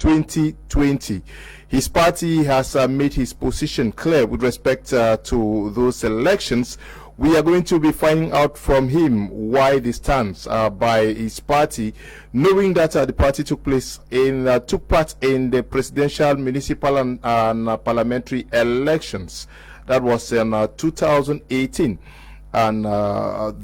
2020. His party has made his position clear with respect to those elections. We are going to be finding out from him why he stands by his party, knowing that the party took part in the presidential, municipal, and parliamentary elections. That was in 2018. And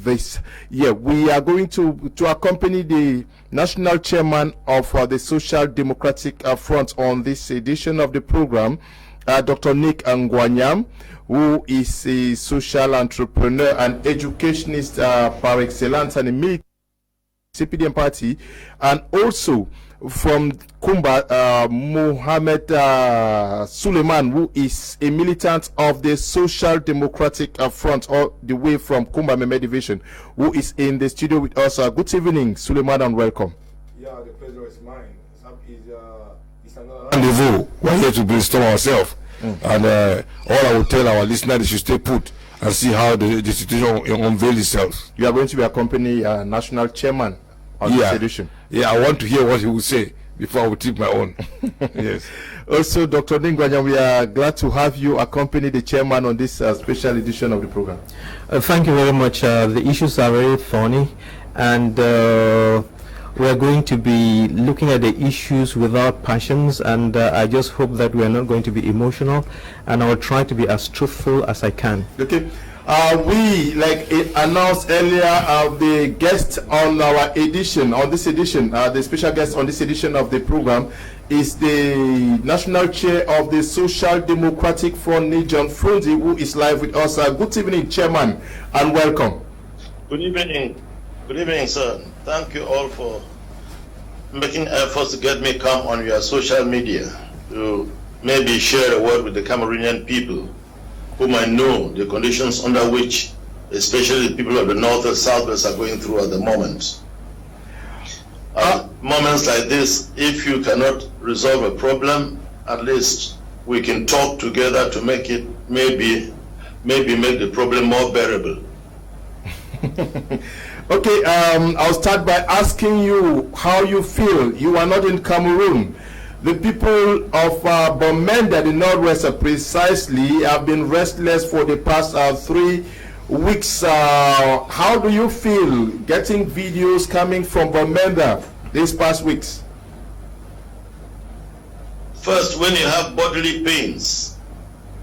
this year, we are going to accompany the national chairman of the Social Democratic Front on this edition of the program, Dr. Nick Ngwanyam, who is a social entrepreneur and educationist par excellence and a military CPDM party, and also from Kumba, Mohammed Suleiman, who is a militant of the Social Democratic Front, all the way from Kumba Meme Division, who is in the studio with us. Good evening, Suleiman, and welcome. Yeah, the pleasure is mine. It's another rendezvous. We're here to brainstorm ourselves. And all I will tell our listeners is to stay put and see how the situation unveils itself. You are going to be accompanying national chairman on this edition. Yeah, I want to hear what he will say before I will tip my own. Yes. Also, Dr. Ningwanya, we are glad to have you accompany the chairman on this special edition of the program. Thank you very much. The issues are very funny, and we are going to be looking at the issues without passions, and I just hope that we are not going to be emotional, and I will try to be as truthful as I can. Okay. We, like it announced earlier, the guest on our edition, on this edition, the special guest on this edition of the program is the national chair of the Social Democratic Front, John Frundi, who is live with us. Good evening, Chairman, and welcome. Good evening. Good evening, sir. Thank you all for making efforts to get me come on your social media to maybe share a word with the Cameroonian people, whom I know the conditions under which, especially the people of the north and southwest, are going through at the moment. Moments like this, if you cannot resolve a problem, at least we can talk together to make it maybe make the problem more bearable. Okay, I'll start by asking you how you feel. You are not in Cameroon. The people of Bomenda, the Northwest, precisely, have been restless for the past 3 weeks. How do you feel getting videos coming from Bomenda these past weeks? First, when you have bodily pains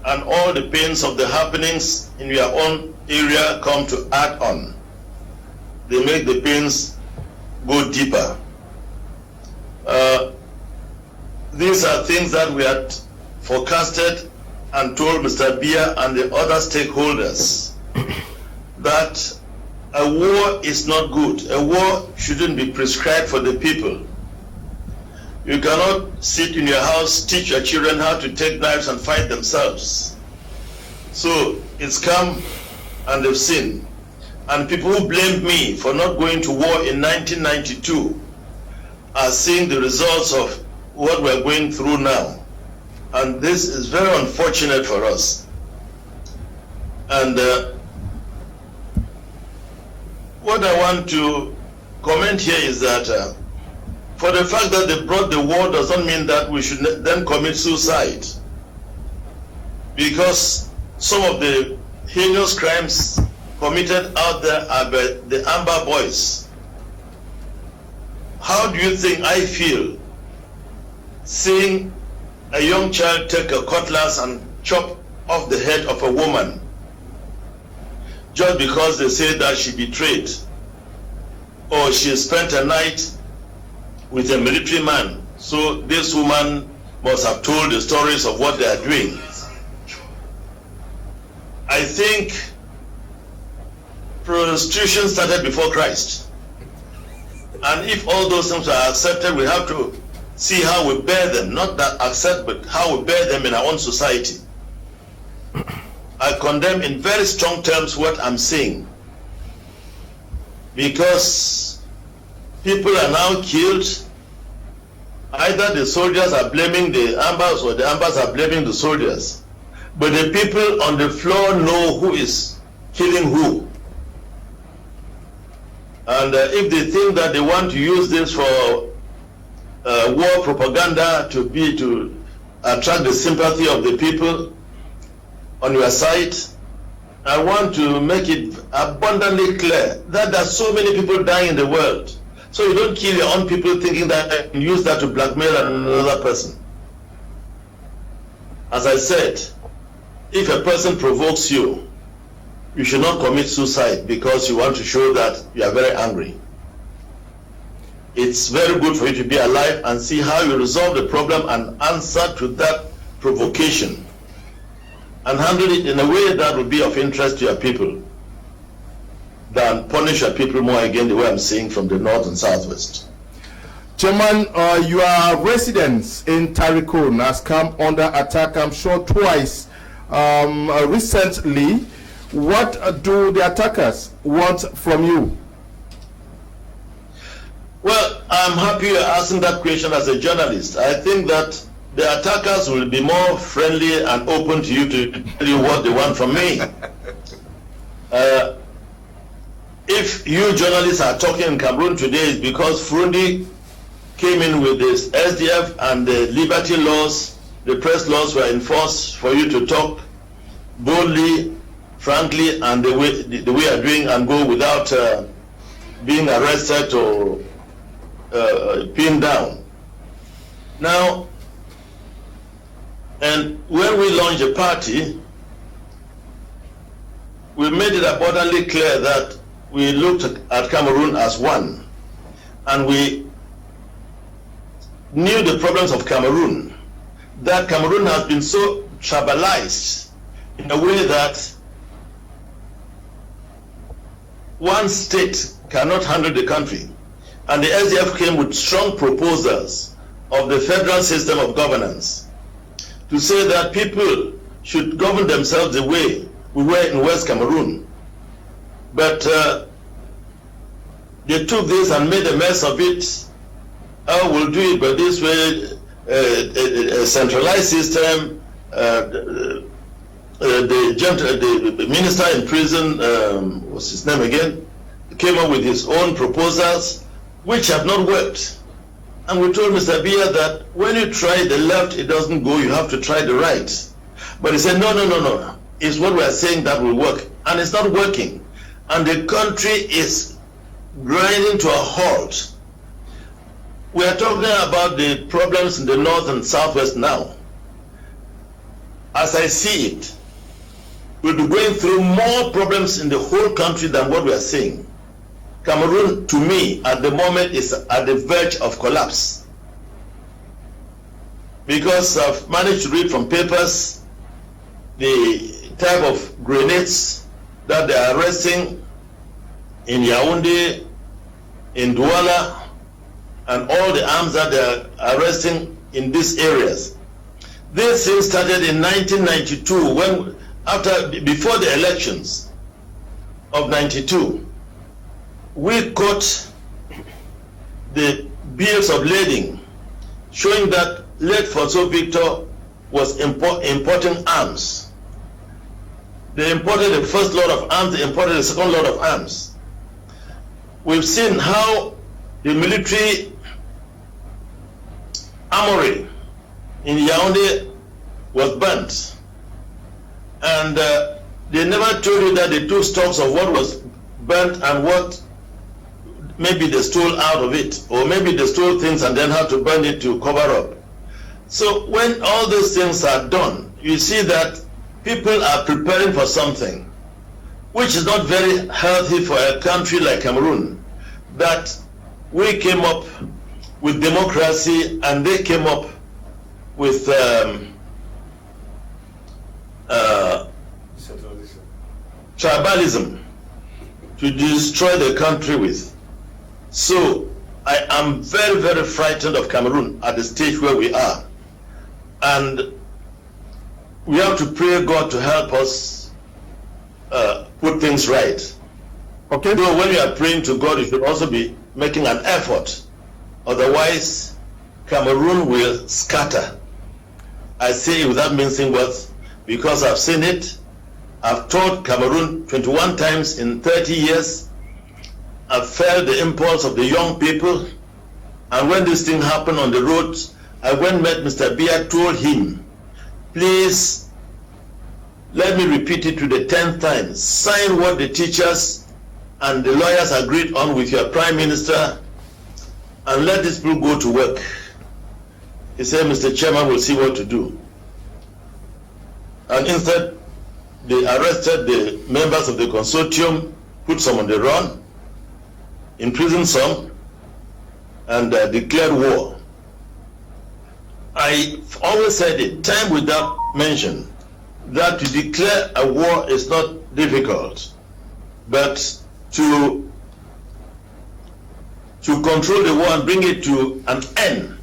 and all the pains of the happenings in your own area come to add on, they make the pains go deeper. These are things that we had forecasted and told Mr. Biya and the other stakeholders that a war is not good. A war shouldn't be prescribed for the people. You cannot sit in your house, teach your children how to take knives and fight themselves. So it's come and they've seen. And people who blamed me for not going to war in 1992 are seeing the results of what we're going through now. And this is very unfortunate for us. And what I want to comment here is that for the fact that they brought the war does not mean that we should then commit suicide. Because some of the heinous crimes committed out there are by the Amber Boys. How do you think I feel seeing a young child take a cutlass and chop off the head of a woman just because they say that she betrayed or she spent a night with a military man? So this woman must have told the stories of what they are doing. I think prostitution started before Christ. And if all those things are accepted, we have to see how we bear them, not that accept, but how we bear them in our own society. I condemn in very strong terms what I'm saying, because people are now killed. Either the soldiers are blaming the Ambers or the Ambers are blaming the soldiers. But the people on the floor know who is killing who. And if they think that they want to use this for war propaganda to attract the sympathy of the people on your side. I want to make it abundantly clear that there are so many people dying in the world. So you don't kill your own people thinking that you can use that to blackmail another person. As I said, if a person provokes you, you should not commit suicide because you want to show that you are very angry. It's very good for you to be alive and see how you resolve the problem and answer to that provocation and handle it in a way that will be of interest to your people than punish your people more again, the way I'm seeing from the north and southwest. Chairman, your residence in Tarikon has come under attack, I'm sure, twice recently. What do the attackers want from you? Well, I'm happy you're asking that question as a journalist. I think that the attackers will be more friendly and open to you to tell you what they want from me. If you journalists are talking in Cameroon today, it's because Frundi came in with this SDF and the liberty laws, the press laws were enforced for you to talk boldly, frankly, and the way you're doing and go without being arrested or pinned down. Now, and when we launched a party, we made it abundantly clear that we looked at Cameroon as one, and we knew the problems of Cameroon, that Cameroon has been so tribalized in a way that one state cannot handle the country. And the SDF came with strong proposals of the federal system of governance to say that people should govern themselves the way we were in West Cameroon. But they took this and made a mess of it. Oh, we'll do it, but this way, a centralized system. The minister in prison, what's his name again, came up with his own proposals, which have not worked. And we told Mr. Biya that when you try the left, it doesn't go, you have to try the right. But he said, no, it's what we are saying that will work. And it's not working. And the country is grinding to a halt. We are talking about the problems in the north and southwest now. As I see it, we'll be going through more problems in the whole country than what we are seeing. Cameroon, to me, at the moment is at the verge of collapse. Because I've managed to read from papers the type of grenades that they are arresting in Yaoundé, in Douala, and all the arms that they are arresting in these areas. This thing started in 1992, before the elections of 92. We caught the bills of lading showing that late Fonso Victor was importing arms. They imported the first lot of arms, they imported the second lot of arms. We've seen how the military armory in Yaoundé was burnt. And they never told you that they took stocks of what was burnt and what maybe they stole out of it, or maybe they stole things and then had to burn it to cover up. So when all those things are done, you see that people are preparing for something which is not very healthy for a country like Cameroon, that we came up with democracy and they came up with tribalism to destroy the country with. So I am very, very frightened of Cameroon at the stage where we are. And we have to pray God to help us put things right. Okay. So when you are praying to God, you should also be making an effort. Otherwise, Cameroon will scatter. I say it without mincing words because I've seen it. I've taught Cameroon 21 times in 30 years. I've felt the impulse of the young people And when this thing happened on the road, I went and met Mr. Biya, told him, please, let me repeat it to the 10th time, sign what the teachers and the lawyers agreed on with your Prime Minister and let these people go to work. He said, Mr. Chairman, will see what to do. And instead, they arrested the members of the consortium, put some on the run, imprisoned some, and declared war. I always said it, time without mention, that to declare a war is not difficult, but to control the war and bring it to an end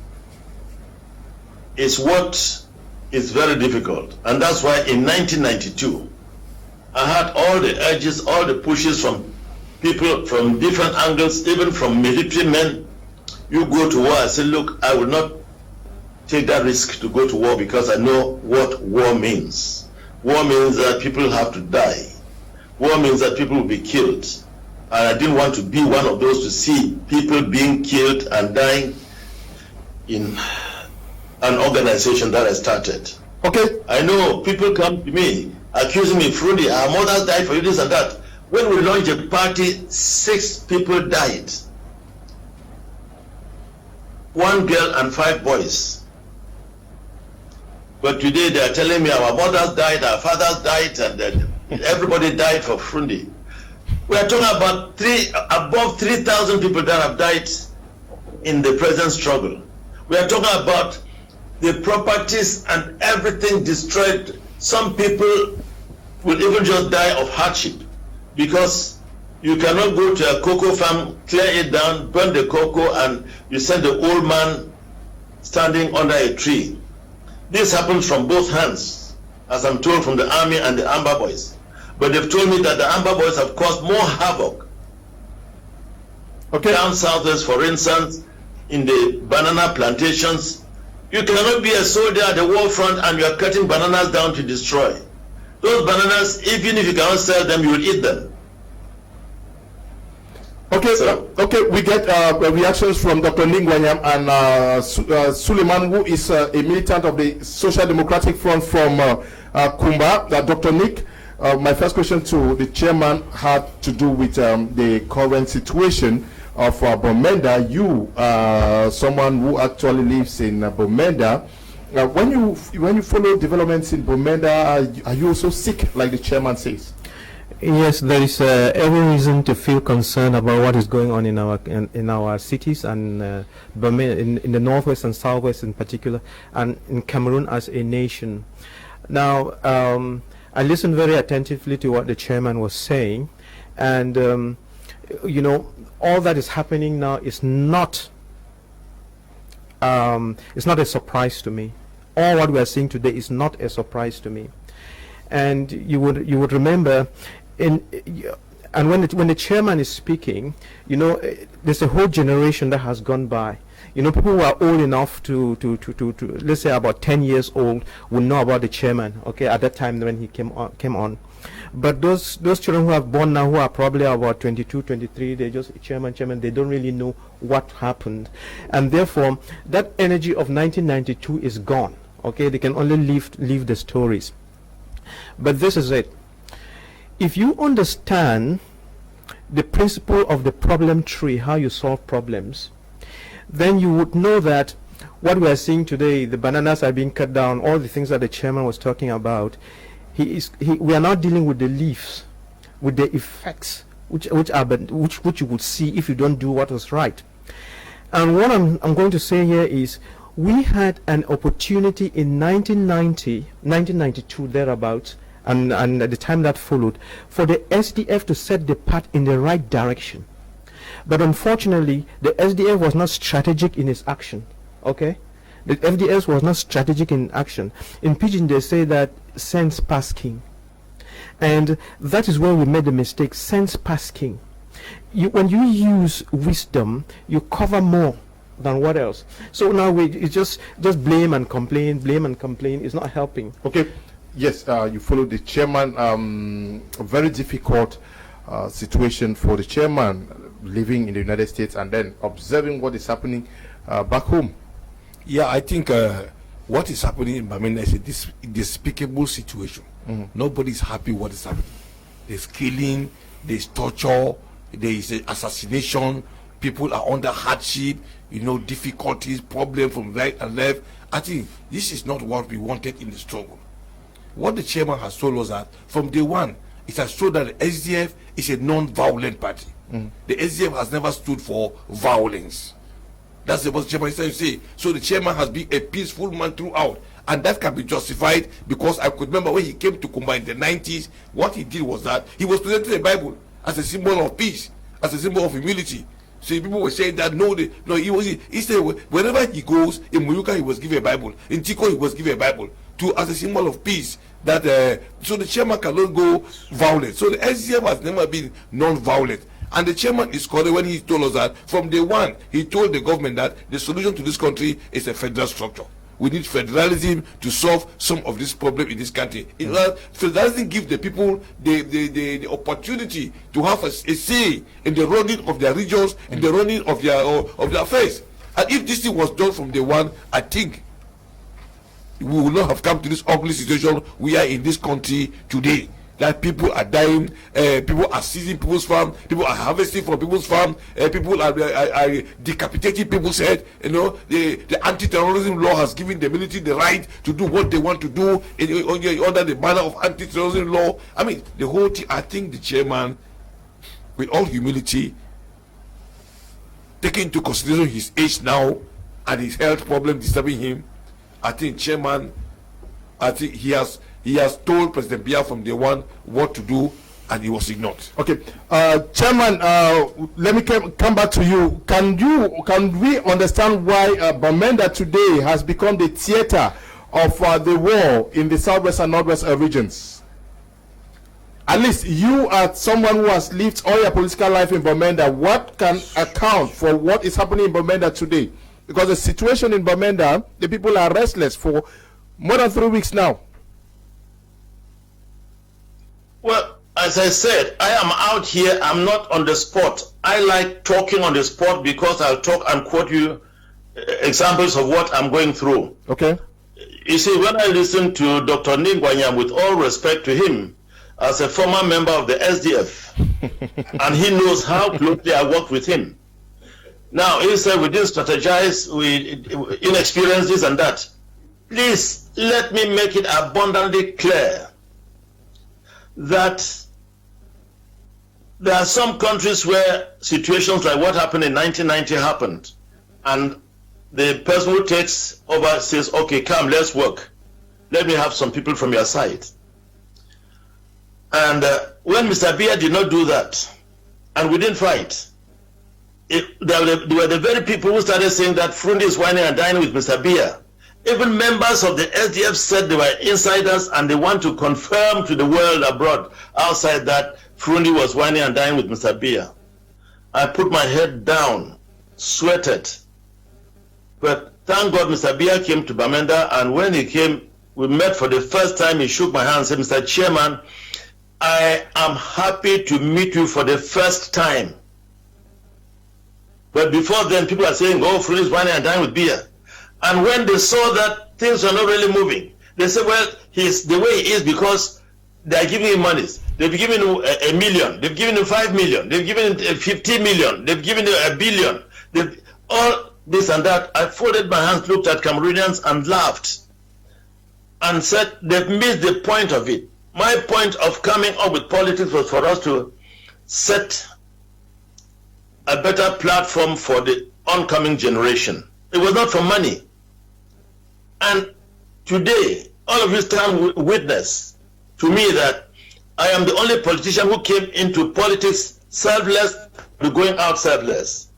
is what is very difficult. And that's why in 1992, I had all the urges, all the pushes from people from different angles, even from military men. You go to war. I said, look, I will not take that risk to go to war because I know what war means. War means that people have to die. War means that people will be killed. And I didn't want to be one of those to see people being killed and dying in an organization that I started. Okay. I know people come to me accusing me, Frundi, our mothers died for you, this and that. When we launched a party, 6 people died. 1 girl and 5 boys. But today they are telling me our mothers died, our fathers died, and then everybody died for Frundi. We are talking about above 3,000 people that have died in the present struggle. We are talking about the properties and everything destroyed. Some people will even just die of hardship because you cannot go to a cocoa farm, clear it down, burn the cocoa, and you send the old man standing under a tree. This happens from both hands, as I'm told from the army and the Amber Boys. But they've told me that the Amber Boys have caused more havoc. Okay. Down southwest, for instance, in the banana plantations, you cannot be a soldier at the war front and you are cutting bananas down to destroy. Those bananas, even if you cannot sell them, you will eat them. Okay, okay, we get reactions from Dr. Ningwanyam and Suleiman, who is a militant of the Social Democratic Front from Kumba. Dr. Nick, my first question to the chairman had to do with the current situation of Bomenda. You, someone who actually lives in Bomenda, when you follow developments in Bomenda, are you also sick, like the chairman says? Yes, there is every reason to feel concerned about what is going on in our cities and in the northwest and southwest in particular, and in Cameroon as a nation. Now, I listened very attentively to what the chairman was saying, and you know, all that is happening now is not it's not a surprise to me. All what we are seeing today is not a surprise to me. And you would remember, and when the chairman is speaking, you know, there's a whole generation that has gone by. You know, people who are old enough to let's say about 10 years old will know about the chairman. Okay, at that time when he came on. But those children who are born now, who are probably about 22, 23, they just chairman. They don't really know what happened, and therefore that energy of 1992 is gone. Okay, they can only leave the stories. But this is it. If you understand the principle of the problem tree, how you solve problems, then you would know that what we are seeing today, the bananas are being cut down, all the things that the chairman was talking about, we are not dealing with the leaves, with the effects, which you would see if you don't do what was right. And what I'm going to say here is, we had an opportunity in 1992 thereabouts, and at the time that followed, for the SDF to set the path in the right direction. But unfortunately, the SDF was not strategic in its action. Okay, the FDS was not strategic in action. In Pidgin, they say that sense pass king, and that is where we made the mistake. Sense pass king. When you use wisdom, you cover more than what else. So now it's just blame and complain is not helping. Okay, yes, you followed the chairman. A very difficult situation for the chairman living in the United States and then observing what is happening back home. Yeah, I think what is happening in Bamenda is a despicable situation. Nobody's happy what is happening. There's killing, there's torture, there is assassination, people are under hardship, difficulties, problems from right and left. I think this is not what we wanted in the struggle. What the chairman has told us that from day one, it has shown that the SDF is a non-violent party. The SDF has never stood for violence. That's what the chairman is trying to say. So the chairman has been a peaceful man throughout. And that can be justified because I could remember when he came to Kumba in the 90s, what he did was that he was presenting the Bible as a symbol of peace, as a symbol of humility. So people were saying that he said wherever he goes, in Muyuka he was given a Bible, in Tiko he was given a Bible, as a symbol of peace. That so the chairman cannot go violent. So the SDF has never been non-violent. And the chairman is correct when he told us that from day one, he told the government that the solution to this country is a federal structure. We need federalism to solve some of this problem in this country. Federalism gives the people the opportunity to have a say in the running of their regions, in the running of their affairs. And if this thing was done from day one, I think we will not have come to this ugly situation we are in this country today. That people are dying, people are seizing people's farm, people are harvesting from people's farm, people are decapitating people's head. The anti-terrorism law has given the military the right to do what they want to do under the banner of anti-terrorism law. I mean, the whole thing. I think the chairman, with all humility, taking into consideration his age now and his health problem disturbing him, I think chairman, he has told President Biya from day one what to do, and he was ignored. Okay, Chairman, let me come back to you. Can we understand why Bamenda today has become the theater of the war in the southwest and northwest regions? At least you are someone who has lived all your political life in Bamenda. What can account for what is happening in Bamenda today? Because the situation in Bamenda, the people are restless for more than 3 weeks now. Well, as I said, I am out here. I'm not on the spot. I like talking on the spot because I'll talk and quote you examples of what I'm going through. Okay. You see, when I listen to Dr. Ningwanyam, with all respect to him, as a former member of the SDF, and he knows how closely I worked with him. Now, he said we didn't strategize, we inexperienced this and that. Please, let me make it abundantly clear that there are some countries where situations like what happened in 1990 happened, and the person who takes over says, okay, come, let's work. Let me have some people from your side. And when Mr. Biya did not do that, and we didn't fight, they were the very people who started saying that Frundi is whining and dining with Mr. Biya. Even members of the SDF said they were insiders and they want to confirm to the world abroad outside that Frundi was whining and dining with Mr. Biya. I put my head down, sweated. But thank God Mr. Biya came to Bamenda, and when he came, we met for the first time. He shook my hand and said, Mr. Chairman, I am happy to meet you for the first time. But before then, people are saying, oh, Frundi is whining and dining with Biya. And when they saw that things were not really moving, they said, well, he's the way he is because they are giving him monies. They've given him $1 million. They've given him 5 million. They've given him 50 million. They've given him $1 billion. All this and that. I folded my hands, looked at Cameroonians and laughed and said, they've missed the point of it. My point of coming up with politics was for us to set a better platform for the oncoming generation. It was not for money. And today, all of you stand witness to me that I am the only politician who came into politics selfless, to going out selfless.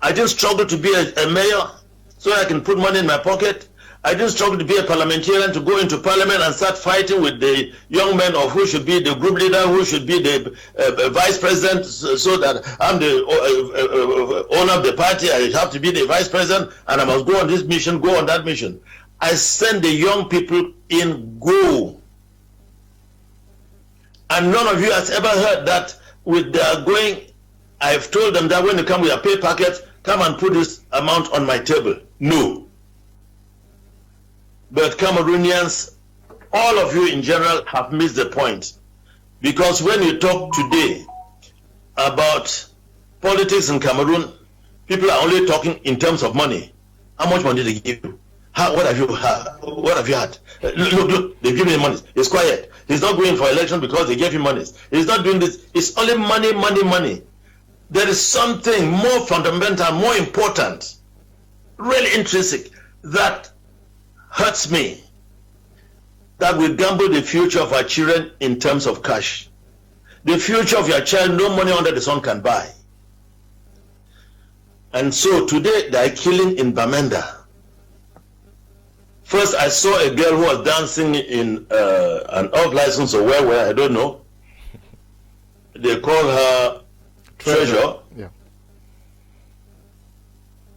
I didn't struggle to be a mayor so I can put money in my pocket. I didn't struggle to be a parliamentarian to go into parliament and start fighting with the young men of who should be the group leader, who should be the vice president, so that I'm the owner of the party. I have to be the vice president, and I must go on this mission, go on that mission. I send the young people in, go. And none of you has ever heard that with their going. I've told them that when you come with a pay packet, come and put this amount on my table? No. But Cameroonians, all of you in general, have missed the point. Because when you talk today about politics in Cameroon, people are only talking in terms of money. How much money did they give you? What have you had? What have you had? Look, they give me money. It's quiet. He's not going for election because they gave him money. He's not doing this. It's only money, money, money. There is something more fundamental, more important, really intrinsic, that hurts me. That we gamble the future of our children in terms of cash. The future of your child, no money under the sun can buy. And so today they are killing in Bamenda. First, I saw a girl who was dancing in an off license or where, I don't know. They call her Treasure. Yeah.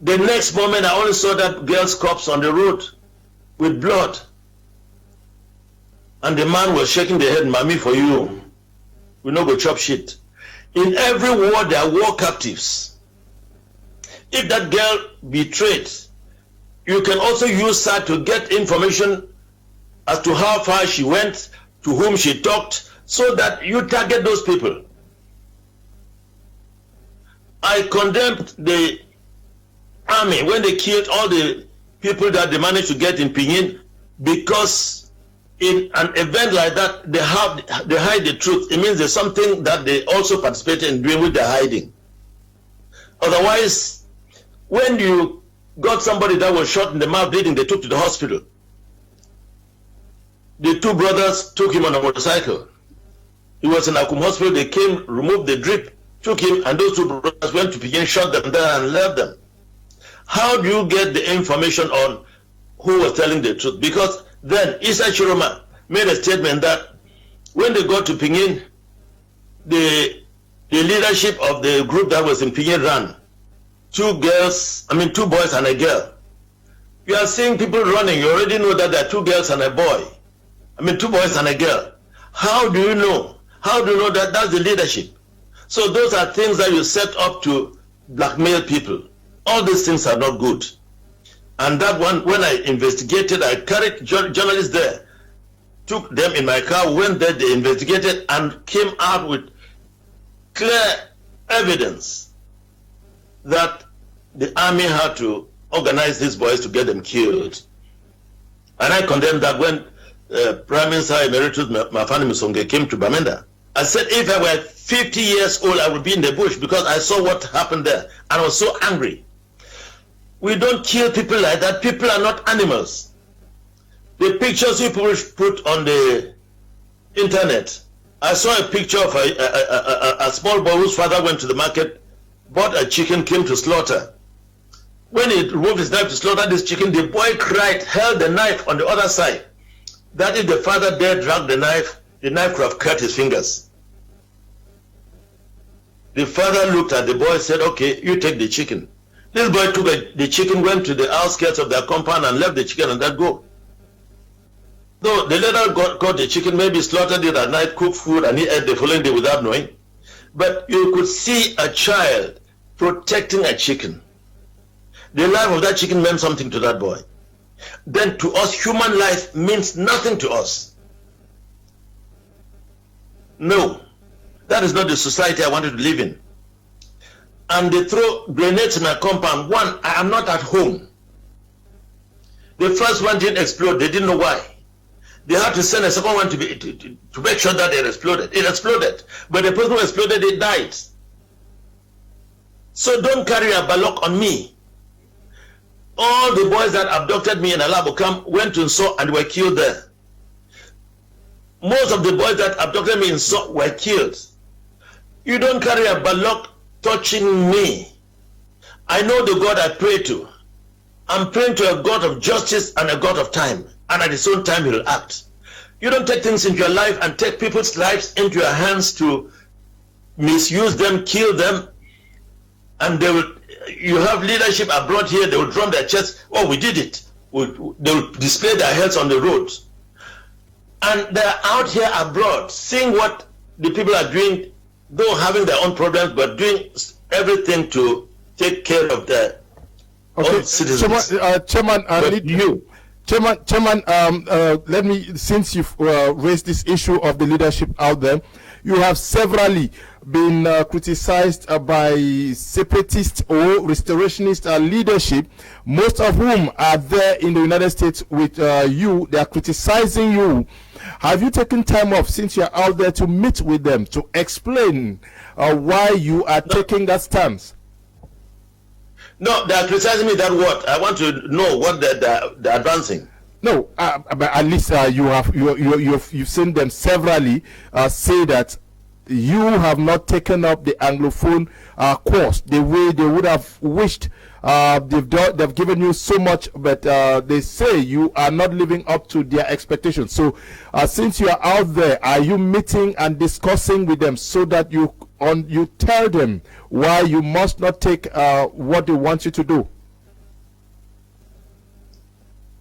The next moment, I only saw that girl's corpse on the road with blood. And the man was shaking the head, "Mommy, for you, we no go chop shit." In every war, there are war captives. If that girl betrayed, you can also use her to get information as to how far she went, to whom she talked, so that you target those people. I condemned the army when they killed all the people that they managed to get in Pinyin, because in an event like that, they hide the truth. It means there's something that they also participated in doing with their hiding. Otherwise, when you got somebody that was shot in the mouth bleeding, they took to the hospital. The two brothers took him on a motorcycle. He was in Akum hospital. They came, removed the drip, took him, and those two brothers went to begin, shot them there and left them. How do you get the information on who was telling the truth? Because then Issa Chiroma made a statement that when they got to Pinyin, the leadership of the group that was in Pinyin ran. Two boys and a girl. You are seeing people running, you already know that there are two girls and a boy. Two boys and a girl. How do you know? How do you know that that's the leadership? So those are things that you set up to blackmail people. All these things are not good. And that one, when I investigated, I carried journalists there, took them in my car, went there, they investigated and came out with clear evidence that the army had to organize these boys to get them killed. And I condemned that when Prime Minister Emeritus Mafani Musonge came to Bamenda. I said, if I were 50 years old, I would be in the bush, because I saw what happened there. And I was so angry. We don't kill people like that. People are not animals. The pictures people put on the internet. I saw a picture of a small boy whose father went to the market, bought a chicken, came to slaughter. When he removed his knife to slaughter this chicken, the boy cried, held the knife on the other side. That if the father dared drag the knife could have cut his fingers. The father looked at the boy and said, "Okay, you take the chicken." This boy took the chicken, went to the outskirts of their compound and left the chicken and let go. Though the later got the chicken, maybe slaughtered it at night, cooked food, and he ate the following day without knowing. But you could see a child protecting a chicken. The life of that chicken meant something to that boy. Then to us, human life means nothing to us. No, that is not the society I wanted to live in. And they throw grenades in my compound. One, I am not at home. The first one didn't explode. They didn't know why. They had to send a second one to make sure that it exploded. It exploded. But the person who exploded, it died. So don't carry a balok on me. All the boys that abducted me in Alabokam went to Nso and were killed there. Most of the boys that abducted me in Nso were killed. You don't carry a balok touching me. I know the God I pray to. I'm praying to a God of justice and a God of time. And at his own time he will act. You don't take things into your life and take people's lives into your hands to misuse them, kill them, and you have leadership abroad here, they will drum their chest, "Oh, we did it." They will display their heads on the roads. And they're out here abroad, seeing what the people are doing, though having their own problems, but doing everything to take care of Okay, all citizens. Chairman, Chairman, let me, since you've raised this issue of the leadership out there, you have severally been criticized by separatist or restorationist leadership, most of whom are there in the United States with you. They are criticizing you. Have you taken time off since you're out there to meet with them to explain why you are taking that stance? No, they are criticizing me. That what? I want to know what they're advancing. No, but at least you've seen them severally say that you have not taken up the Anglophone course the way they would have wished. They've given you so much, but they say you are not living up to their expectations. So, since you are out there, are you meeting and discussing with them so that you tell them why you must not take what they want you to do?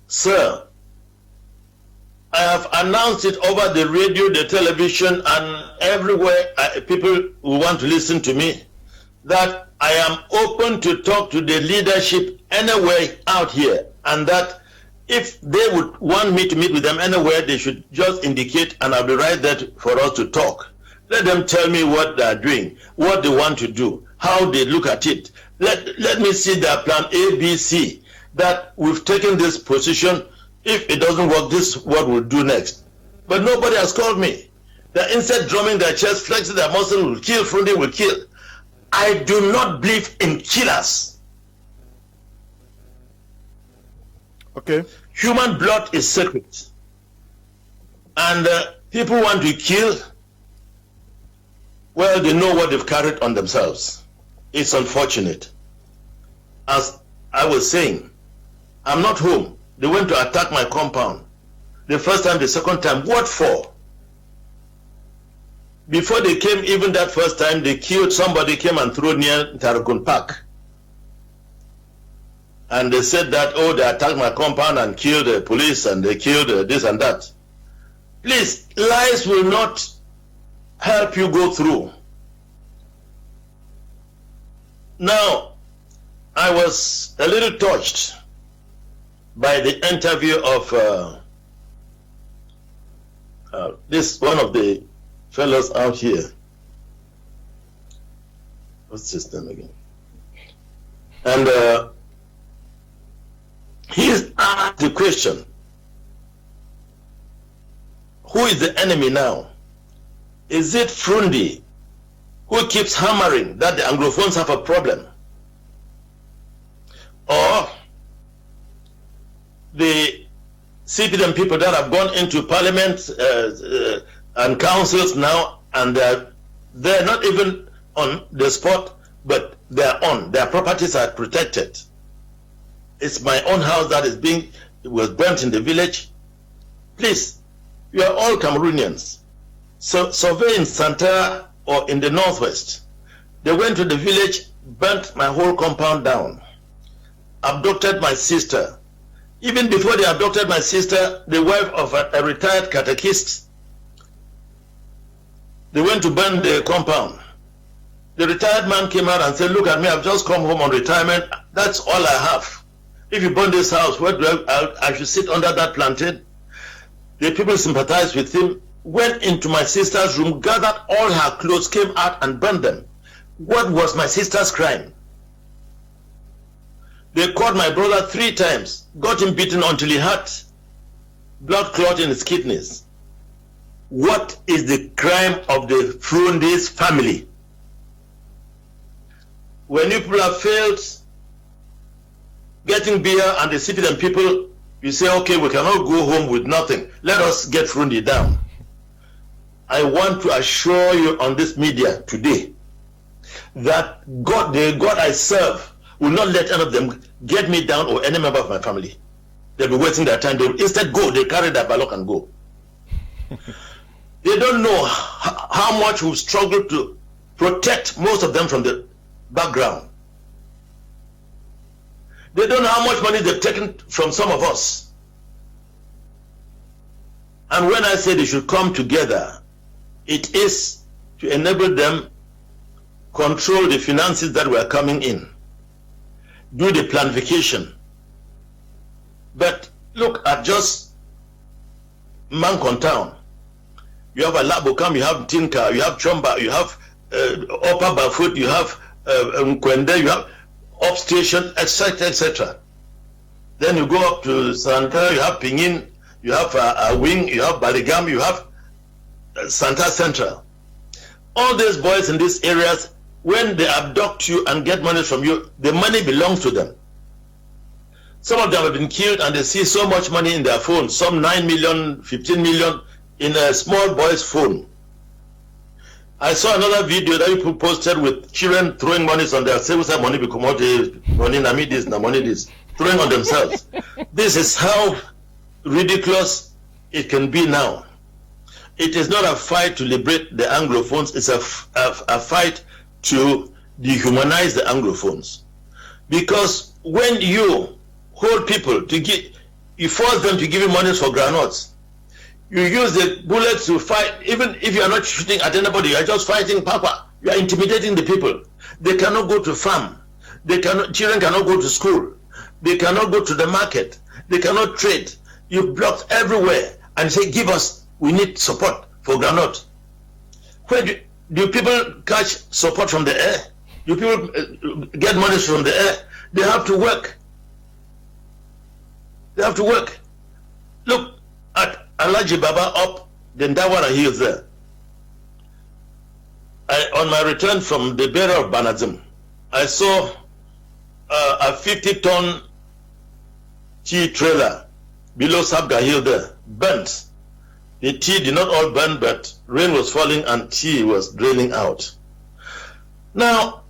Sir, I have announced it over the radio, the television, and everywhere people who want to listen to me, that I am open to talk to the leadership anywhere out here, and that if they would want me to meet with them anywhere, they should just indicate, and I'll be right there for us to talk. Let them tell me what they are doing, what they want to do, how they look at it. Let me see their plan A, B, C, that we've taken this position. If it doesn't work, this is what we'll do next. But nobody has called me. They're instead drumming their chest, flexing their muscle, will kill, Frundi will kill. I do not believe in killers. Okay. Human blood is sacred. And people want to kill, well, they know what they've carried on themselves. It's unfortunate. As I was saying, I'm not home. They went to attack my compound. The first time, the second time, what for? Before they came, even that first time, they killed somebody, came and threw near Tarokun Park. And they said that, oh, they attacked my compound and killed the police and they killed this and that. Please, lies will not help you go through. Now, I was a little touched by the interview of this one of the fellows out here. What's his name again? And he's asked the question, who is the enemy now? Is it Frundi, who keeps hammering that the Anglophones have a problem? Or the CPDM people that have gone into parliament and councils now, and they're not even on the spot, but they're on. Their properties are protected. It's my own house that was burnt in the village. Please, you are all Cameroonians. So survey in Santara or in the northwest. They went to the village, burnt my whole compound down, abducted my sister. Even before they abducted my sister, the wife of a retired catechist, they went to burn the compound. The retired man came out and said, look at me, I've just come home on retirement. That's all I have. If you burn this house, where do I should sit under that plantain? The people sympathized with him, went into my sister's room, gathered all her clothes, came out and burned them. What was my sister's crime? They caught my brother 3 times, got him beaten until he had blood clot in his kidneys. What is the crime of the Frundi's family? When you people have failed getting Biya and the citizen people, you say, okay, we cannot go home with nothing. Let us get Frundi down. I want to assure you on this media today that God, the God I serve, will not let any of them get me down or any member of my family. They'll be wasting their time. They will instead go. They carry their ballock and go. They don't know how much we've struggled to protect most of them from the background. They don't know how much money they've taken from some of us. And when I say they should come together, it is to enable them control the finances that were coming in. do the planification. But look at just Mankon Town. You have Alabokam, you have Tinka, you have Chomba, you have Upper Bafut, you have Nkwende, you have Upstation, etc., etc. Then you go up to Santa, you have Pingin, you have Wing, you have Baligam, you have Santa Central. All these boys in these areas, when they abduct you and get money from you, the money belongs to them. Some of them have been killed and they see so much money in their phone, some 9 million, 15 million in a small boy's phone. I saw another video that people posted with children throwing money on their savings money because money nami this, na money this, throwing on themselves. This is how ridiculous it can be now. It is not a fight to liberate the Anglophones, it's a fight to dehumanize the Anglophones. Because when you hold people to give, you force them to give you money for granules, you use the bullets to fight, even if you are not shooting at anybody, you are just fighting Papa. You are intimidating the people. They cannot go to farm. Children cannot go to school. They cannot go to the market. They cannot trade. You've blocked everywhere and say, give us, we need support for granite. Where do people catch support from the air? Do people get money from the air? They have to work. They have to work. Look at Alaji Baba up the Ndawara Hills there. On my return from the burial of Banazim, I saw a 50-ton tea trailer below Sabga Hill there, burnt. The tea did not all burn, but rain was falling and tea was draining out. Now,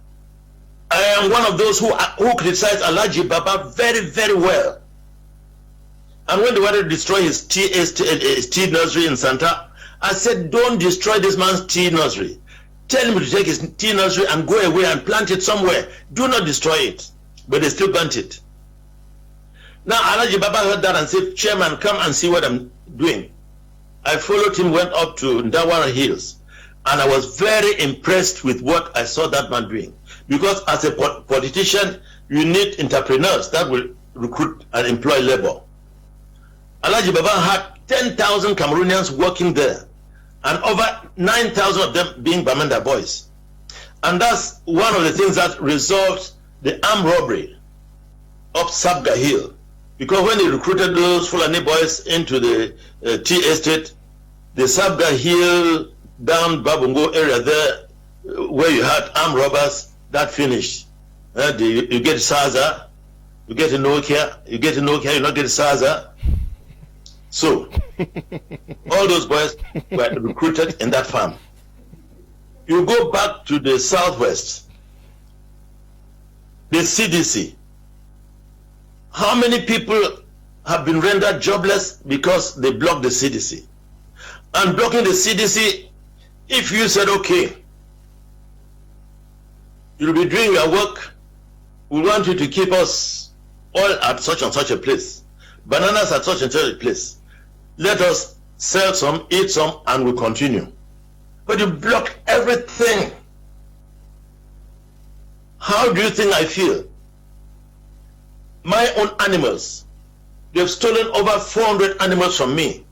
I am one of those who criticize Alaji Baba very, very well. And when they wanted to destroy his tea nursery in Santa, I said, don't destroy this man's tea nursery. Tell him to take his tea nursery and go away and plant it somewhere. Do not destroy it. But they still burnt it. Now, Alaji Baba heard that and said, Chairman, come and see what I'm doing. I followed him, went up to Ndawara Hills, and I was very impressed with what I saw that man doing. Because as a politician, you need entrepreneurs that will recruit and employ labor. Alaji Baba had 10,000 Cameroonians working there, and over 9,000 of them being Bamenda boys. And that's one of the things that resolved the armed robbery up Sabga Hill. Because when they recruited those Fulani boys into the tea estate, the Sabga Hill down Babungo area there, where you had armed robbers, that finished. You get Saza, you get a Nokia, you not get Saza. So, all those boys were recruited in that farm. You go back to the southwest, the CDC. How many people have been rendered jobless because they blocked the CDC? And blocking the CDC, if you said, okay, you'll be doing your work, we want you to keep us all at such and such a place, bananas at such and such a place. Let us sell some, eat some, and we'll continue. But you block everything. How do you think I feel? My own animals, they've stolen over 400 animals from me.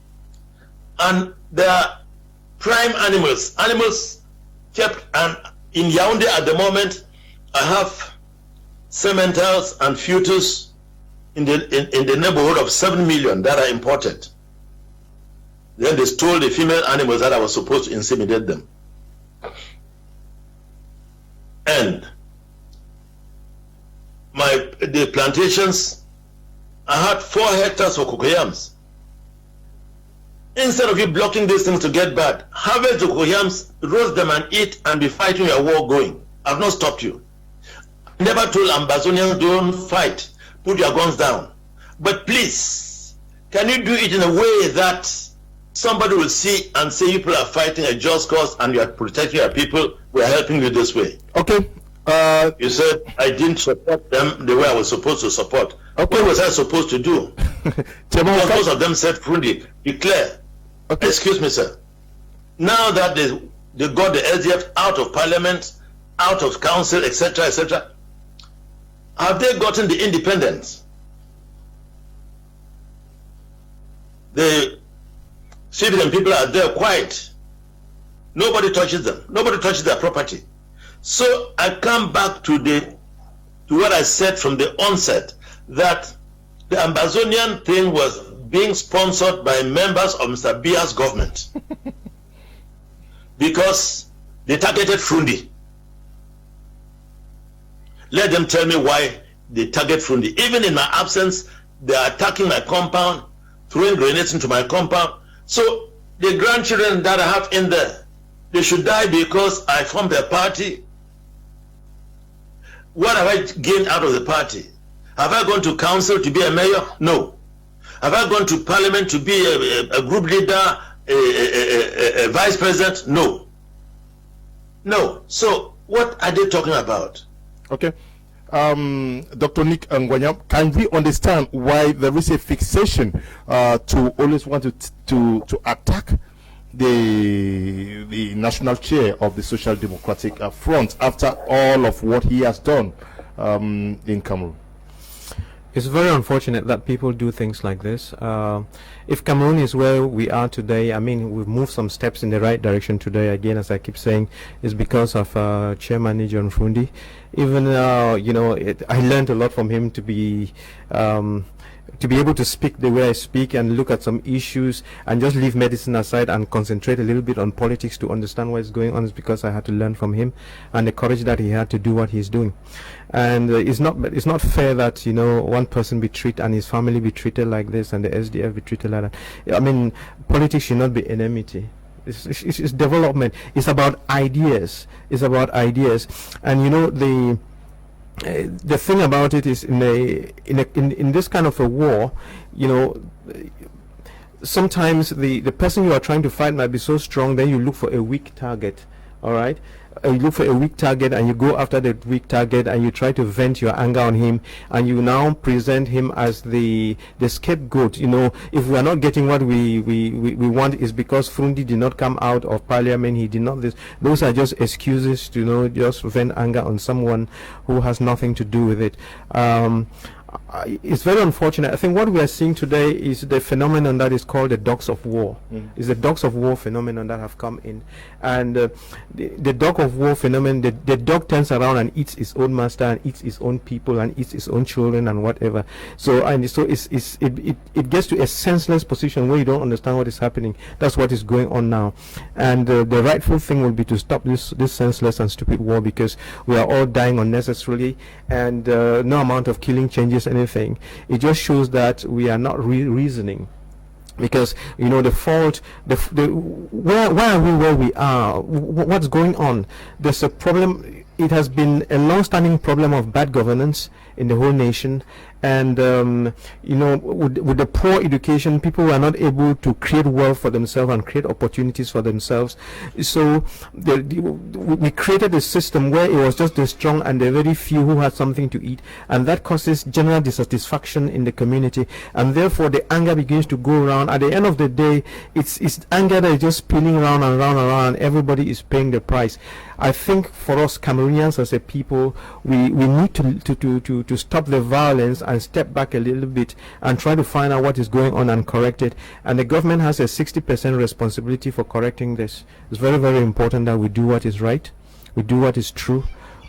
And they are prime animals, animals kept, and in Yaoundé at the moment, I have sementals and fetus in the neighborhood of 7 million that are imported. Then they stole the female animals that I was supposed to inseminate them. And the plantations, I had 4 hectares for cocoyams. Instead of you blocking these things to get bad, harvest the cocoyams, roast them and eat, and be fighting your war going. I've not stopped you. I never told Ambazonians don't fight, put your guns down. But please, can you do it in a way that somebody will see and say people are fighting a just cause and you are protecting your people, we are helping you this way. Okay. You said I didn't support them the way I was supposed to support. Okay. What was I supposed to do? Most of them said, Frundi, declare. Okay. Excuse me, sir. Now that they got the SDF out of parliament, out of council, etc., etc., Have they gotten the independence? The civilian people are there quiet. Nobody touches them. Nobody touches their property. So I come back to what I said from the onset, that the Ambazonian thing was being sponsored by members of Mr. Biya's government because they targeted Frundi. Let them tell me why they target Frundi. Even in my absence, they are attacking my compound, throwing grenades into my compound. So the grandchildren that I have in there, they should die because I formed a party. What have I gained out of the party? Have I gone to council to be a mayor? No. Have I gone to parliament to be a group leader, a vice president? No. No. So what are they talking about? Okay. Dr. Nick Ngwanya, can we understand why there is a fixation to always want to attack the national chair of the Social Democratic Front after all of what he has done in Cameroon? It's very unfortunate that people do things like this. If Cameroon is where we are today, I mean, we've moved some steps in the right direction today. Again, as I keep saying, it's because of Chairman John Frundi. Even, you know, I learned a lot from him to be able to speak the way I speak and look at some issues and just leave medicine aside and concentrate a little bit on politics to understand what is going on, is because I had to learn from him and the courage that he had to do what he's doing. And it's not fair that, you know, one person be treated and his family be treated like this and the SDF be treated like that. I mean, politics should not be enmity. It's development. It's about ideas. It's about ideas. And you know, the thing about it is, in this kind of a war, you know, sometimes the person you are trying to fight might be so strong, then you look for a weak target. All right, you look for a weak target and you go after the weak target and you try to vent your anger on him, and you now present him as the scapegoat. You know, if we are not getting what we want, is because Frundi did not come out of parliament, he did not this. Those are just excuses to, you know, just vent anger on someone who has nothing to do with it. It's very unfortunate. I think what we are seeing today is the phenomenon that is called the dogs of war. It's the dogs of war phenomenon that have come in, and the dog of war phenomenon. The dog turns around and eats its own master and eats its own people and eats its own children and whatever. So it gets to a senseless position where you don't understand what is happening. That's what is going on now, and the rightful thing will be to stop this senseless and stupid war, because we are all dying unnecessarily, and no amount of killing changes anything. It just shows that we are not reasoning, because, you know, the fault, why are we where we are? What's going on? There's a problem. It has been a long-standing problem of bad governance in the whole nation, and you know, with the poor education, people were not able to create wealth for themselves and create opportunities for themselves. So we created a system where it was just the strong and the very few who had something to eat, and that causes general dissatisfaction in the community, and therefore the anger begins to go around. At the end of the day, it's anger that is just spinning around and around and around, and everybody is paying the price. I think for us Cameroonians as a people, we need to stop the violence and step back a little bit and try to find out what is going on and correct it. And the government has a 60% responsibility for correcting this. It's very, very important that we do what is right, we do what is true,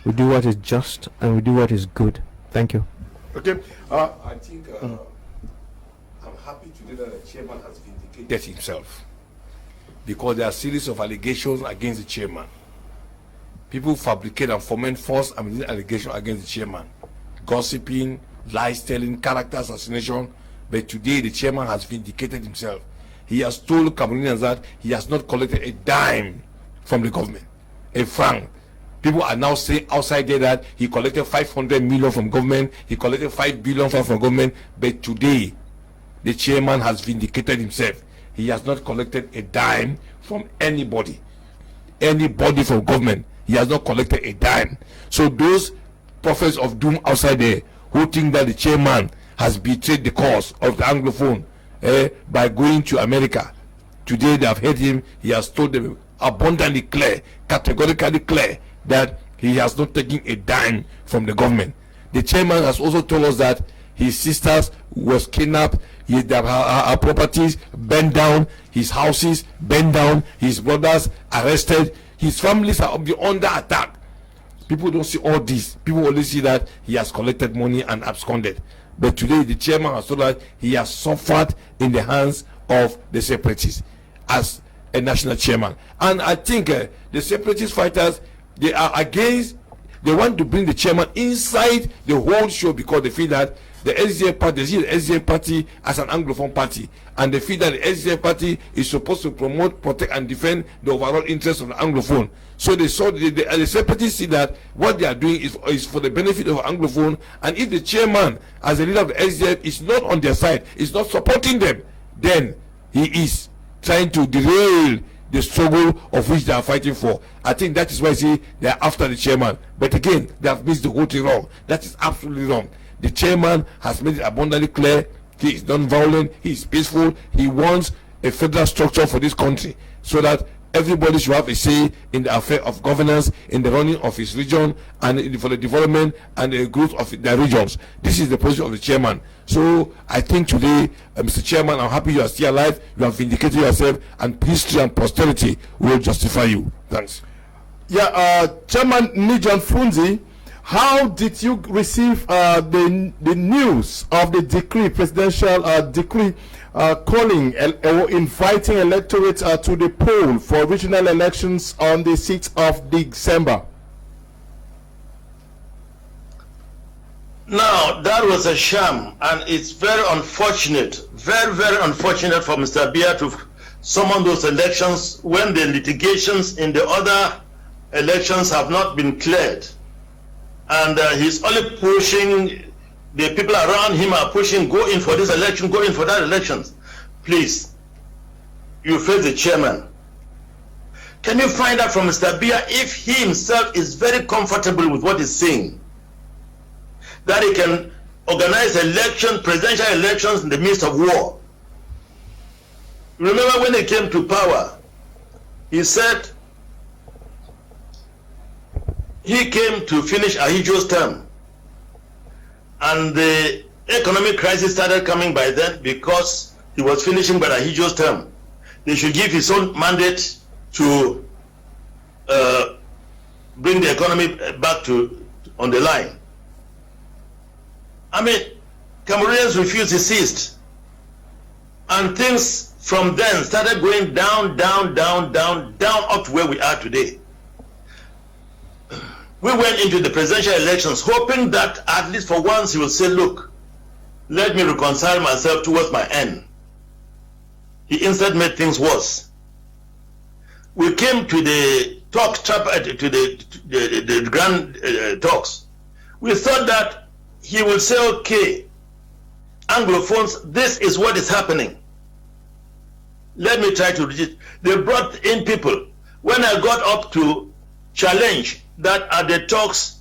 we do what is just, and we do what is good. Thank you. Okay. I think I'm happy today that the chairman has vindicated himself, because there are a series of allegations against the chairman. People fabricate and foment false allegations against the chairman, gossiping, lies telling, character assassination. But today the chairman has vindicated himself. He has told Cameroonians that he has not collected a dime from the government, a franc. People are now saying outside there that he collected 500 million from government, he collected 5 billion from government. But today the chairman has vindicated himself. He has not collected a dime from anybody from government. He has not collected a dime. So those prophets of doom outside there who think that the chairman has betrayed the cause of the Anglophone by going to America, today they have heard him. He has told them abundantly clear, categorically clear, that he has not taken a dime from the government. The chairman has also told us that his sisters was kidnapped, her properties burned down, his houses burned down, his brothers arrested, his families are under attack. People don't see all this. People only see that he has collected money and absconded. But today the chairman has told us he has suffered in the hands of the separatists as a national chairman. And I think the separatist fighters, they are against, they want to bring the chairman inside the whole show because they feel that the SDF party, they see the SDF party as an Anglophone party, and they feel that the SDF party is supposed to promote, protect, and defend the overall interests of the Anglophone. So they saw the separatists see that what they are doing is for the benefit of Anglophone, and if the chairman, as a leader of the SDF, is not on their side, is not supporting them, then he is trying to derail the struggle of which they are fighting for. I think that is why I say they are after the chairman. But again, they have missed the whole thing wrong. That is absolutely wrong. The chairman has made it abundantly clear he is non-violent, he is peaceful, he wants a federal structure for this country so that everybody should have a say in the affair of governance, in the running of his region, and for the development and the growth of their regions. This is the position of the chairman. So I think today, Mr. Chairman, I'm happy you are still alive, you have vindicated yourself, and history and posterity will justify you. Thanks. Yeah, Chairman Nijan Funzi, how did you receive the news of the decree, presidential decree, calling or inviting electorate to the poll for regional elections on the 6th of December? Now, that was a sham, and it's very unfortunate, very, very unfortunate for Mr. Biya to summon those elections when the litigations in the other elections have not been cleared. And he's only pushing, the people around him are pushing, go in for this election, go in for that election. Please, you face the chairman. Can you find out from Mr. Biya if he himself is very comfortable with what he's saying? That he can organize presidential elections in the midst of war. Remember when he came to power, he said he came to finish Ahijo's term. And the economic crisis started coming by then because he was finishing by Ahijo's term. They should give his own mandate to bring the economy back on the line. I mean, Cameroonians refused, desist. And things from then started going down, down, down, down, down up to where we are today. We went into the presidential elections hoping that at least for once he will say, look, let me reconcile myself towards my end. He instead made things worse. We came to the talks, to the grand talks. We thought that he will say, okay, Anglophones, this is what is happening. Let me try to reach it. They brought in people. When I got up to challenge that at the talks,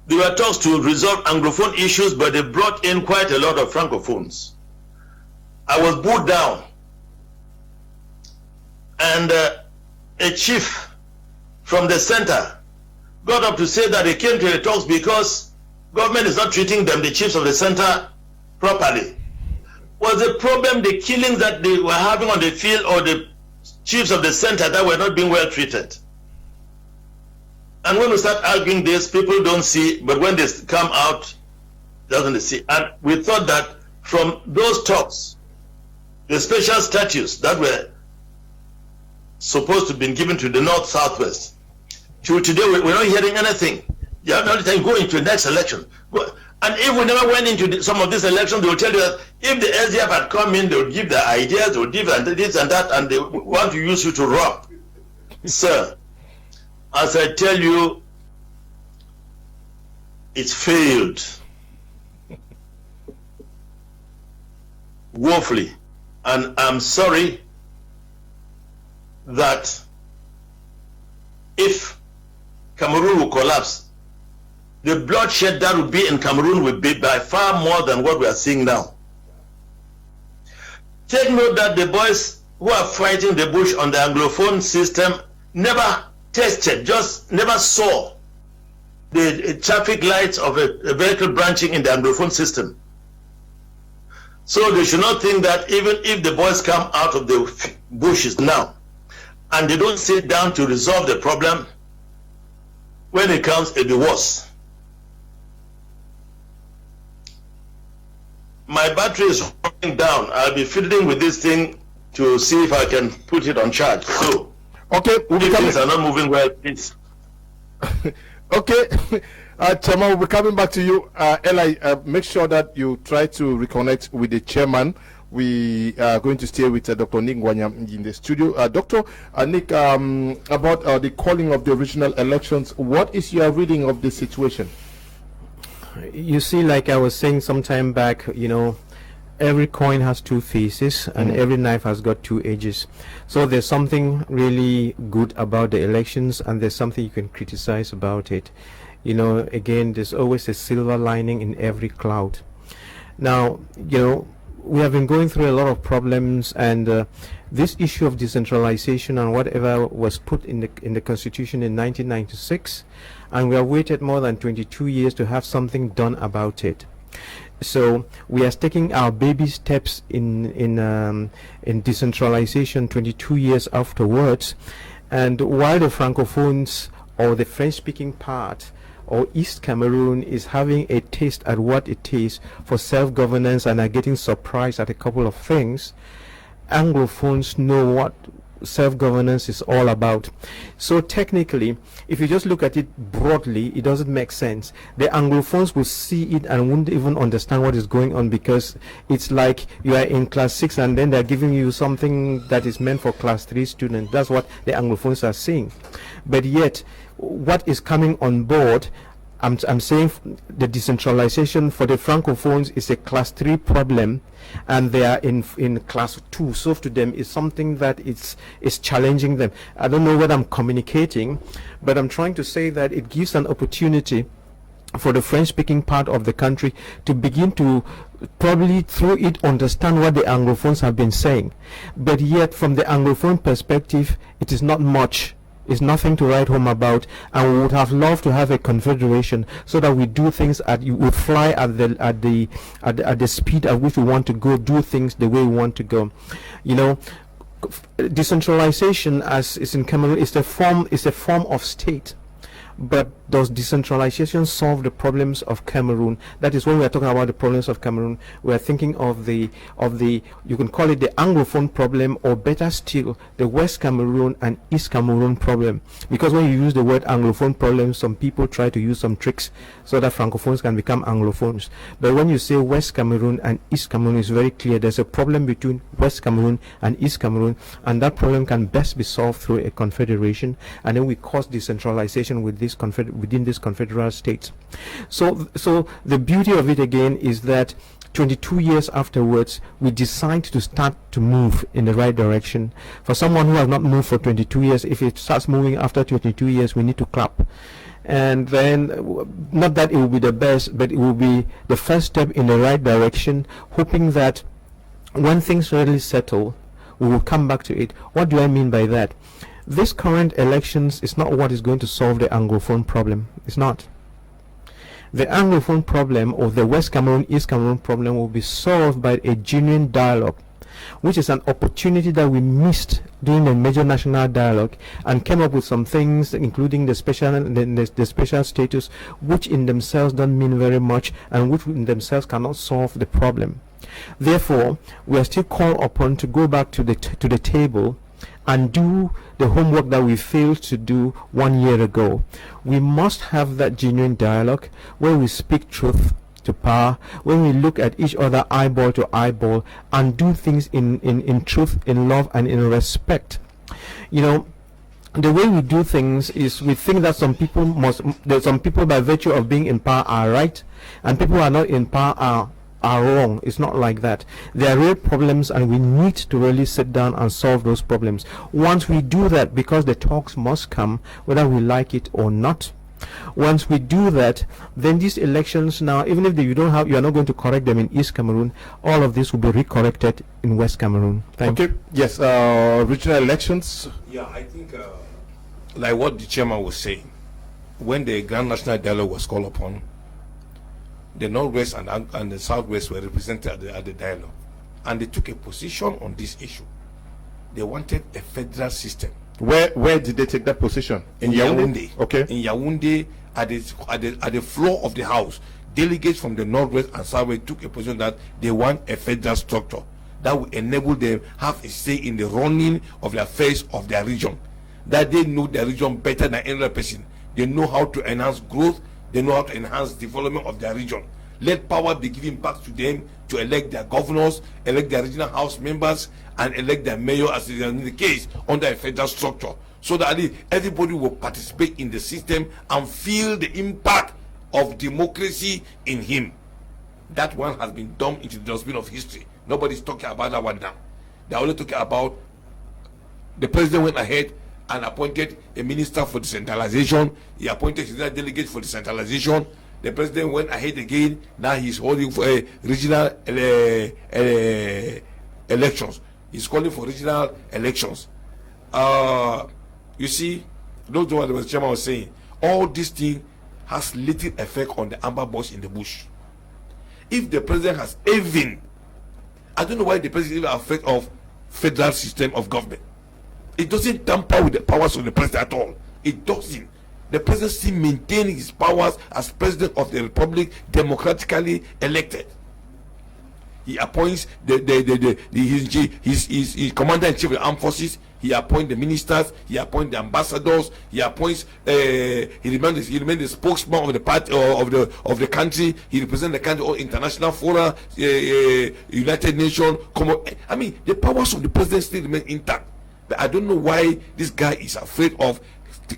there were talks to resolve Anglophone issues, but they brought in quite a lot of Francophones. I was booed down. And a chief from the center got up to say that they came to the talks because government is not treating them, the chiefs of the center, properly. Was the problem the killings that they were having on the field, or the chiefs of the center that were not being well treated? And when we start arguing this, people don't see, but when they come out, doesn't they see? And we thought that from those talks, the special status that were supposed to have been given to the North Southwest, to today we're not hearing anything. You have no time, go into the next election. And if we never went into some of these elections, they will tell you that if the SDF had come in, they would give their ideas, they would give this and that, and they want to use you to rob. Sir, as I tell you, it's failed woefully. And I'm sorry that if Cameroon will collapse, the bloodshed that will be in Cameroon will be by far more than what we are seeing now. Take note that the boys who are fighting the bush on the Anglophone system never tested, just never saw the traffic lights of a vehicle branching in the Anglophone system. So they should not think that even if the boys come out of the bushes now and they don't sit down to resolve the problem, when it comes, it'll be worse. My battery is running down. I'll be fiddling with this thing to see if I can put it on charge. So, okay, if things are not moving well, please. Okay, Chairman, we'll be coming back to you. Eli, make sure that you try to reconnect with the chairman. We are going to stay with Dr. Nick Ngwanya in the studio. Dr. Nick, about the calling of the regional elections, what is your reading of the situation? You see, like I was saying some time back, you know, every coin has two faces and every knife has got two edges. So there's something really good about the elections and there's something you can criticize about it. You know, again, there's always a silver lining in every cloud. Now, you know, we have been going through a lot of problems, and this issue of decentralization and whatever was put in the Constitution in 1996, and we have waited more than 22 years to have something done about it. So we are taking our baby steps in decentralization 22 years afterwards, and while the Francophones or the French-speaking part or East Cameroon is having a taste at what it is for self-governance and are getting surprised at a couple of things, Anglophones know what self-governance is all about. So technically, if you just look at it broadly, it doesn't make sense. The Anglophones will see it and won't even understand what is going on, because it's like you are in class 6 and then they're giving you something that is meant for class 3 students. That's what the Anglophones are seeing. But yet, what is coming on board, I'm saying the decentralization for the Francophones is a class 3 problem, and they are in class 2. So to them is something that is challenging them. I don't know what I'm communicating, but I'm trying to say that it gives an opportunity for the French-speaking part of the country to begin to probably through it understand what the Anglophones have been saying. But yet from the Anglophone perspective, it is not much. It's nothing to write home about, and we would have loved to have a confederation so that we do things we fly at the speed at which we want to go, do things the way we want to go. You know, decentralization, as is in Cameroon, is a form of state. But does decentralization solve the problems of Cameroon? That is when we are talking about the problems of Cameroon, we are thinking of the you can call it the Anglophone problem, or better still, the West Cameroon and East Cameroon problem. Because when you use the word Anglophone problem, some people try to use some tricks so that Francophones can become Anglophones. But when you say West Cameroon and East Cameroon, it's very clear there's a problem between West Cameroon and East Cameroon, and that problem can best be solved through a confederation, and then we cause decentralization with this within these confederal states. So the beauty of it again is that 22 years afterwards, we decide to start to move in the right direction. For someone who has not moved for 22 years, if it starts moving after 22 years, we need to clap. And then, not that it will be the best, but it will be the first step in the right direction, hoping that when things really settle, we will come back to it. What do I mean by that? This current elections is not what is going to solve the Anglophone problem. It's not. The Anglophone problem, or the West Cameroon, East Cameroon problem, will be solved by a genuine dialogue, which is an opportunity that we missed during the major national dialogue, and came up with some things, including the special status, which in themselves don't mean very much, and which in themselves cannot solve the problem. Therefore, we are still called upon to go back to the table and do the homework that we failed to do 1 year ago. We must have that genuine dialogue where we speak truth to power, when we look at each other eyeball to eyeball and do things in truth, in love, and in respect. You know, the way we do things is we think that some people by virtue of being in power are right, and people who are not in power are wrong. It's not like that. There are real problems, and we need to really sit down and solve those problems. Once we do that, because the talks must come whether we like it or not, once we do that, then these elections now, even if you are not going to correct them in East Cameroon, all of this will be recorrected in West Cameroon. Thank you. Yes, regional elections. Yeah, I think like what the chairman was saying, when the Grand National Dialogue was called upon, the Northwest and the Southwest were represented at the dialogue, and they took a position on this issue. They wanted a federal system. Where did they take that position? In Yaoundé. Okay. In Yaoundé, at the floor of the House, delegates from the Northwest and Southwest took a position that they want a federal structure that will enable them have a say in the running of the affairs of their region. That they know their region better than any other person. They know how to enhance growth. They know how to enhance development of their region. Let power be given back to them to elect their governors, elect their regional house members, and elect their mayor, as is in the case, under a federal structure, so that everybody will participate in the system and feel the impact of democracy in him. That one has been dumped into the dustbin of history. Nobody's talking about that one now. They're only talking about the president went ahead and appointed a minister for decentralization. He appointed a delegate for decentralization. The president went ahead again. Now he's holding for regional elections. He's calling for regional elections. You see, those what the chairman was saying. All this thing has little effect on the amber boys in the bush. If the president has even, I don't know why the president is afraid of federal system of government. It doesn't tamper with the powers of the president at all. It doesn't. The president still maintains his powers as president of the republic, democratically elected. He appoints his commander-in-chief of the armed forces. He appoints the ministers. He appoints the ambassadors. He appoints. He remains the spokesman of the party of the country. He represents the country on international fora, United Nations. I mean, the powers of the president still remain intact. But I don't know why this guy is afraid of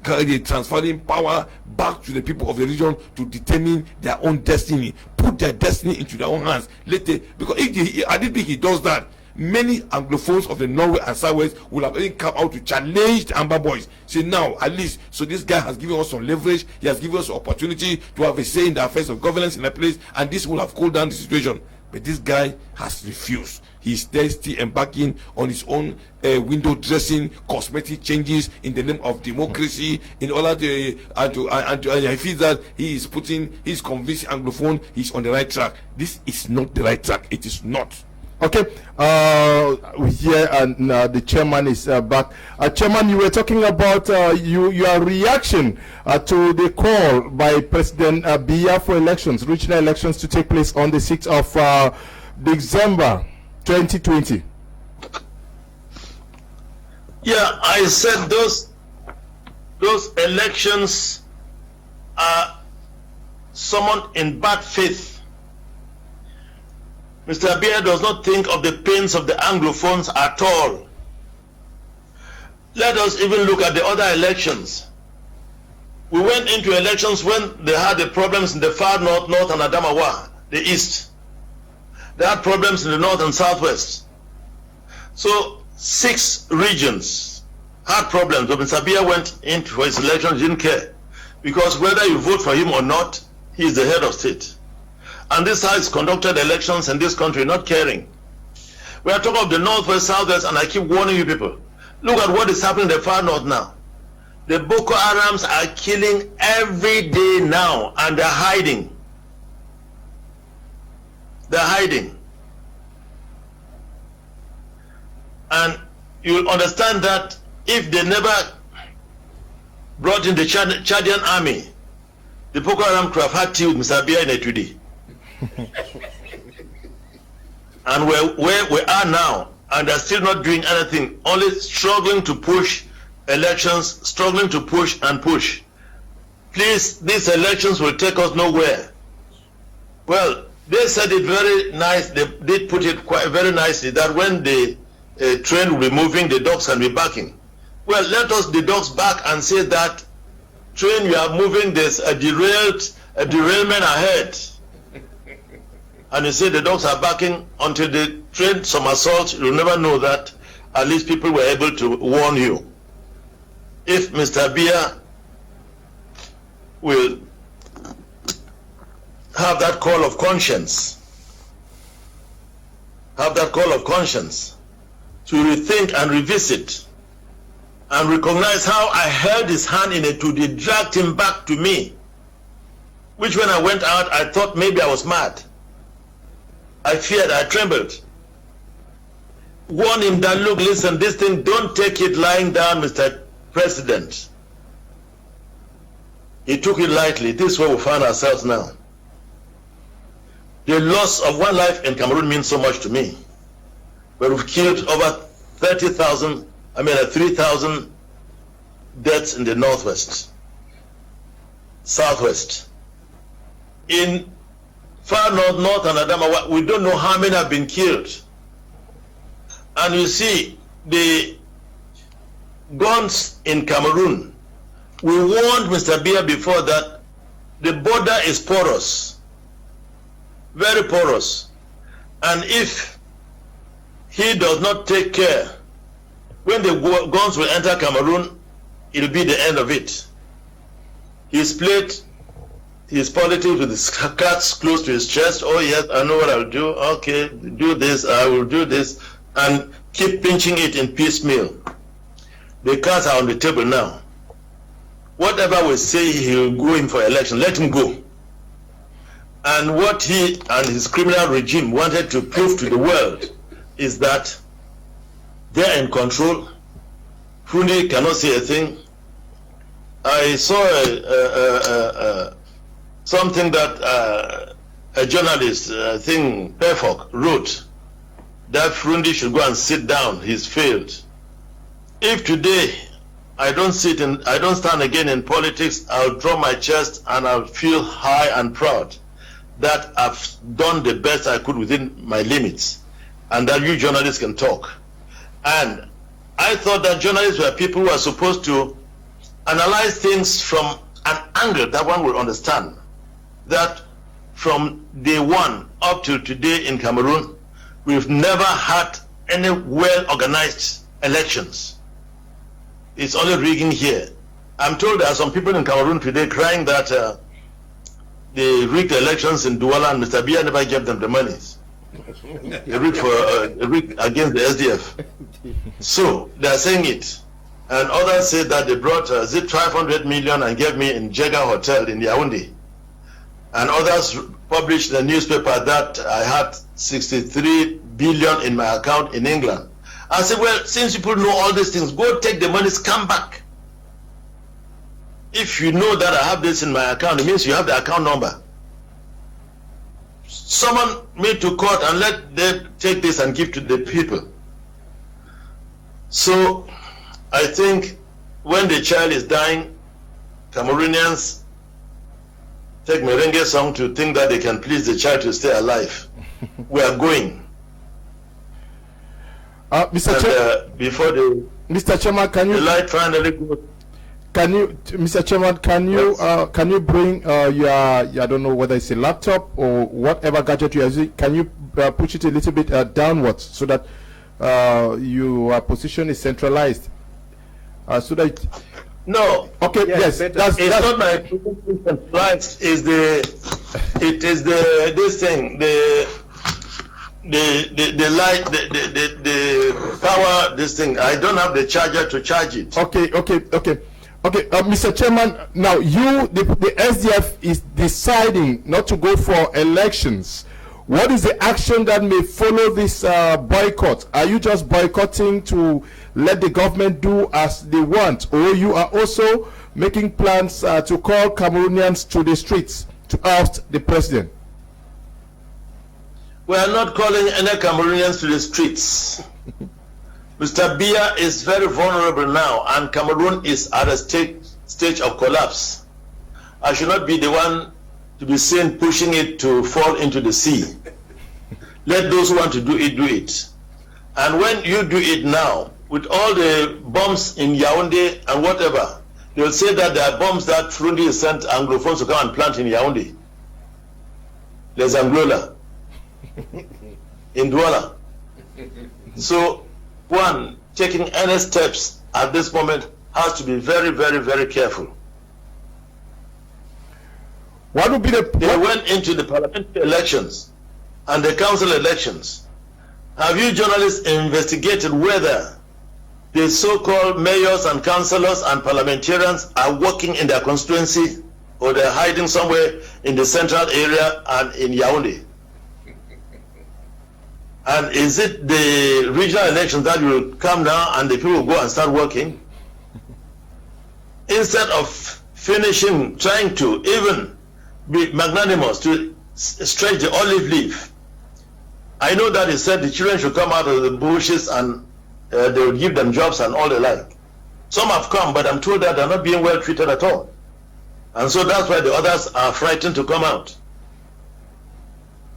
transferring power back to the people of the region to determine their own destiny, put their destiny into their own hands. Later, because I didn't think he does that, many Anglophones of the Norway and Southwest will have even come out to challenge the Amber Boys. Say now, at least, so this guy has given us some leverage. He has given us opportunity to have a say in the affairs of governance in a place, and this will have cooled down the situation. But this guy has refused. He's still embarking on his own window dressing, cosmetic changes in the name of democracy, in order to I feel that he's convincing Anglophone he's on the right track. This is not the right track. It is not. Okay, here and the chairman is back. Chairman, you were talking about your reaction to the call by President Biya for elections, regional elections, to take place on the 6th of December 2020. Yeah, I said those elections are summoned in bad faith. Mr. Biya does not think of the pains of the Anglophones at all. Let us even look at the other elections. We went into elections when they had the problems in the far north, and Adamawa, the east. They had problems in the north and southwest. So 6 regions had problems. When Mr. Biya went in for his election, he didn't care. Because whether you vote for him or not, he is the head of state. And this has conducted elections in this country, not caring. We are talking of the northwest, southwest, and I keep warning you people. Look at what is happening in the far north now. The Boko Harams are killing every day now, and they're hiding. They're hiding. And you'll understand that if they never brought in the Chadian army, the Boko Haram could have had tea with Mr. Biya in a today. And where we are now, and they're still not doing anything, only struggling to push elections, struggling to push and push. Please, these elections will take us nowhere. Well, they said it very nice, they did put it quite very nicely, that when the train will be moving, the dogs can be backing. Well, let us the dogs back and say that train you are moving, there's a derailment ahead. And you say the dogs are backing until the train somersaults. You'll never know that. At least people were able to warn you. If Mr. Biya will have that call of conscience, to rethink and revisit and recognized how I held his hand in it to dragged him back to me. Which when I went out, I thought maybe I was mad. I feared, I trembled. Warn him that, look, listen, this thing, don't take it lying down, Mr. President. He took it lightly. This is where we find ourselves now. The loss of one life in Cameroon means so much to me. But we've killed over 3,000 deaths in the northwest, southwest. In far north and Adamawa, we don't know how many have been killed. And you see, the guns in Cameroon, we warned Mr. Biya before that the border is porous, very porous. And if he does not take care, when the guns will enter Cameroon, it'll be the end of it. He's played his politics with his cards close to his chest. Oh yes, I know what I'll do. Okay, do this, I will do this. And keep pinching it in piecemeal. The cards are on the table now. Whatever we say he'll go in for election, let him go. And what he and his criminal regime wanted to prove to the world is that they're in control. Fundi cannot say a thing. I saw something that a journalist, I think Perfok, wrote that Fundi should go and sit down. He's failed. If today I don't stand again in politics, I'll draw my chest and I'll feel high and proud that I've done the best I could within my limits, and that you journalists can talk. And I thought that journalists were people who are supposed to analyze things from an angle that one will understand. That from day one up to today in Cameroon, we've never had any well-organized elections. It's only rigging here. I'm told there are some people in Cameroon today crying that they rigged elections in Douala and Mr. Biya never gave them the money. They rigged against the SDF. So they are saying it. And others say that they brought 500 million and gave me in Jega Hotel in Yaoundé. And others published in the newspaper that I had 63 billion in my account in England. I said, well, since people know all these things, go take the monies, come back. If you know that I have this in my account, it means you have the account number. Summon me to court and let them take this and give to the people. So I think when the child is dying, Cameroonians take merengue song to think that they can please the child to stay alive. We are going. Mr. Chairman, can you? The light finally goes. Can you, Mr. Chairman? Can you? Yes. Can you bring your? I don't know whether it's a laptop or whatever gadget you are using. Can you push it a little bit downwards so that your position is centralized? So that. No. Okay. Yes. That's not my position centralized. It is this thing the light, the power, this thing. I don't have the charger to charge it. Okay, Mr. Chairman, now the SDF is deciding not to go for elections. What is the action that may follow this boycott? Are you just boycotting to let the government do as they want, or you are also making plans to call Cameroonians to the streets to oust the president? We are not calling any Cameroonians to the streets. Mr. Biya is very vulnerable now, and Cameroon is at a stage of collapse. I should not be the one to be seen pushing it to fall into the sea. Let those who want to do it, do it. And when you do it now, with all the bombs in Yaoundé and whatever, they'll say that there are bombs that Fundi sent Anglophones to come and plant in Yaoundé. Les Anglola. In Douala. So one taking any steps at this moment has to be very, very, very careful. What would be they went into the parliamentary elections and the council elections. Have you journalists investigated whether the so-called mayors and councillors and parliamentarians are working in their constituency, or they're hiding somewhere in the central area and in Yaoundé? And is it the regional elections that will come now and the people will go and start working? Instead of finishing, trying to even be magnanimous to stretch the olive leaf. I know that he said the children should come out of the bushes and they will give them jobs and all the like. Some have come, but I'm told that they're not being well treated at all. And so that's why the others are frightened to come out.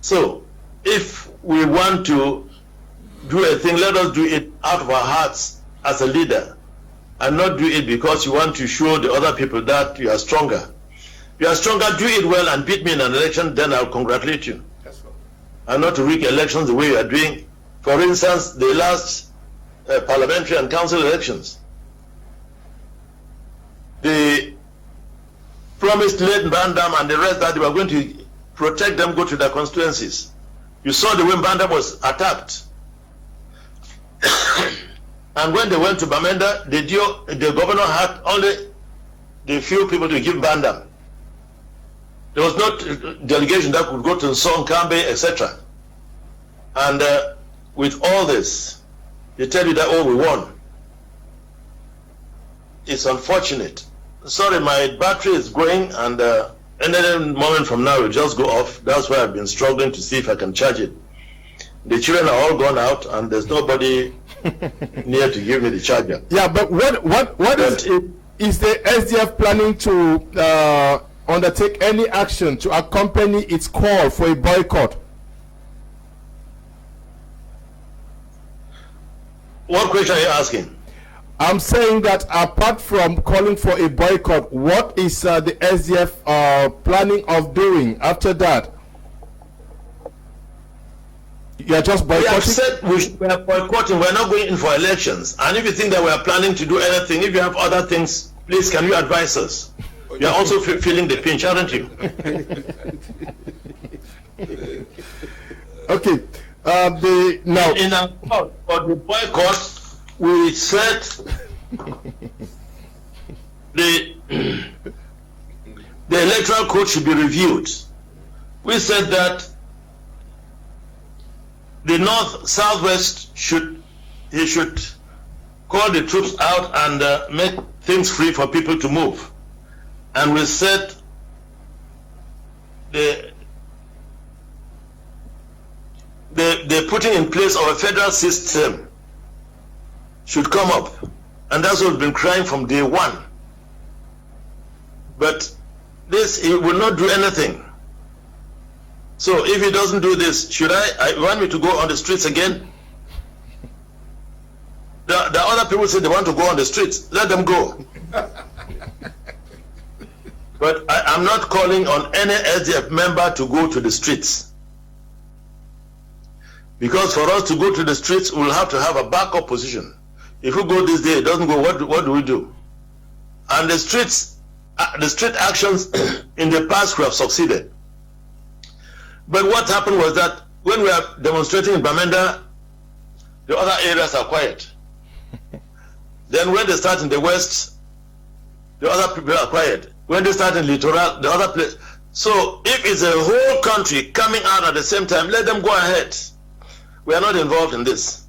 So, if we want to do a thing, let us do it out of our hearts as a leader, and not do it because you want to show the other people that you are stronger. You are stronger, do it well and beat me in an election, then I'll congratulate you. And not to rig elections the way you are doing. For instance, the last parliamentary and council elections. They promised Late Bandam and the rest that they were going to protect them, go to their constituencies. You saw the way Bandam was attacked. And when they went to Bamenda, the governor had only the few people to give Bandam. There was no delegation that could go to Song, Kambe, etc. And with all this, they tell you that, oh, we won. It's unfortunate. Sorry, my battery is going, and any moment from now it will just go off. That's why I've been struggling to see if I can charge it. The children are all gone out, and there's nobody near to give me the charger. Yeah, but what is the SDF planning to undertake any action to accompany its call for a boycott? What question are you asking? I'm saying that apart from calling for a boycott, what is the SDF planning of doing after that? You are just boycotting? We have said we are boycotting. We are not going in for elections. And if you think that we are planning to do anything, if you have other things, please can you advise us? You are also feeling the pinch, aren't you? Okay. Now in our call for the boycott, we said the electoral code should be reviewed. We said that the North Southwest should call the troops out and make things free for people to move. And we said the putting in place of a federal system should come up, and that's what we've been crying from day one. But this, it will not do anything. So if he doesn't do this, should I want me to go on the streets again? The other people say they want to go on the streets. Let them go. But I'm not calling on any SDF member to go to the streets. Because for us to go to the streets, we'll have to have a backup position. If we go this day, it doesn't go, what do we do? And the street actions in the past we have succeeded. But what happened was that when we are demonstrating in Bamenda, the other areas are quiet. Then when they start in the west, the other people are quiet. When they start in Littoral, the other place. So if it's a whole country coming out at the same time, let them go ahead. We are not involved in this.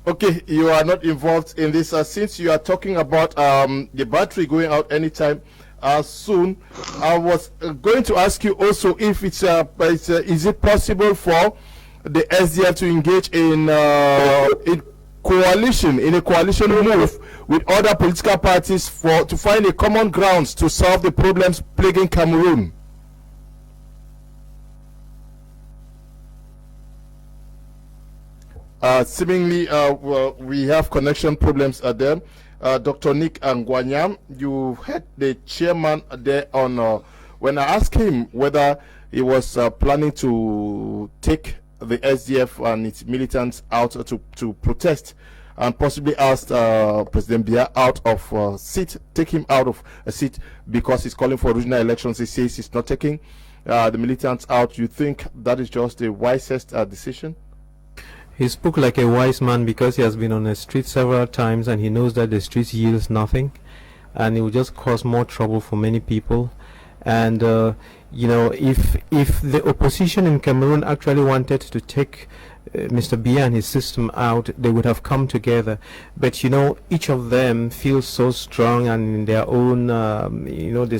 Okay, you are not involved in this. Since you are talking about the battery going out anytime soon, I was going to ask you also if is it possible for the SDF to engage in a coalition move with other political parties to find a common grounds to solve the problems plaguing Cameroon? Seemingly, we have connection problems there. Dr. Nick Angwanyam, you had the chairman there on when I asked him whether he was planning to take the SDF and its militants out to protest, and possibly asked President Biya out of seat, take him out of a seat because he's calling for regional elections. He says he's not taking the militants out. You think that is just the wisest decision? He spoke like a wise man because he has been on the street several times and he knows that the streets yields nothing, and it will just cause more trouble for many people. And you know, if the opposition in Cameroon actually wanted to take Mr. Biya and his system out, they would have come together. But you know, each of them feels so strong and in their own, you know, the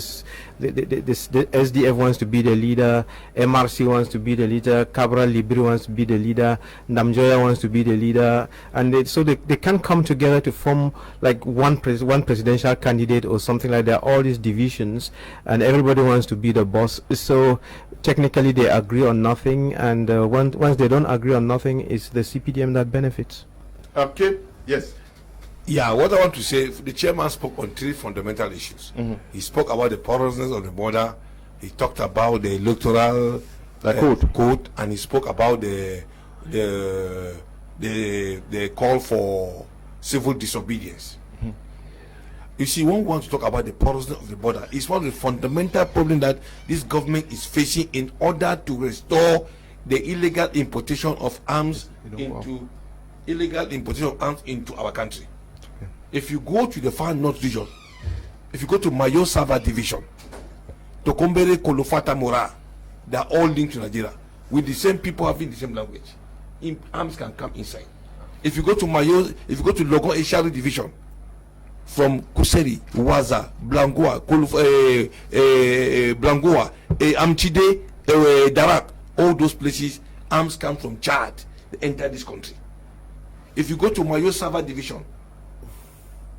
SDF wants to be the leader, MRC wants to be the leader, Cabral Libri wants to be the leader, Namjoya wants to be the leader, and so they can't come together to form like one presidential candidate or something like that. All these divisions, and everybody wants to be the boss. So technically they agree on nothing, and once they don't agree on nothing, it's the CPDM that benefits. Okay, yes. Yeah, what I want to say, the chairman spoke on 3 fundamental issues. He spoke about the porousness of the border, he talked about the electoral code, and he spoke about the call for civil disobedience. You see, one wants to talk about the porousness of the border. It's one of the fundamental problems that this government is facing in order to restore the illegal importation of arms into our country. If you go to the far north region, if you go to Mayo Sava division, Tokombere, Kolofata, Mora, they are all linked to Nigeria with the same people having the same language. Arms can come inside. If you go to Mayo, if you go to Logon Eshari division, from Kuseri, Waza, Blangoa, Blangoa, Amchide, Darak, all those places, arms come from Chad, they enter this country. If you go to Mayo Sava division,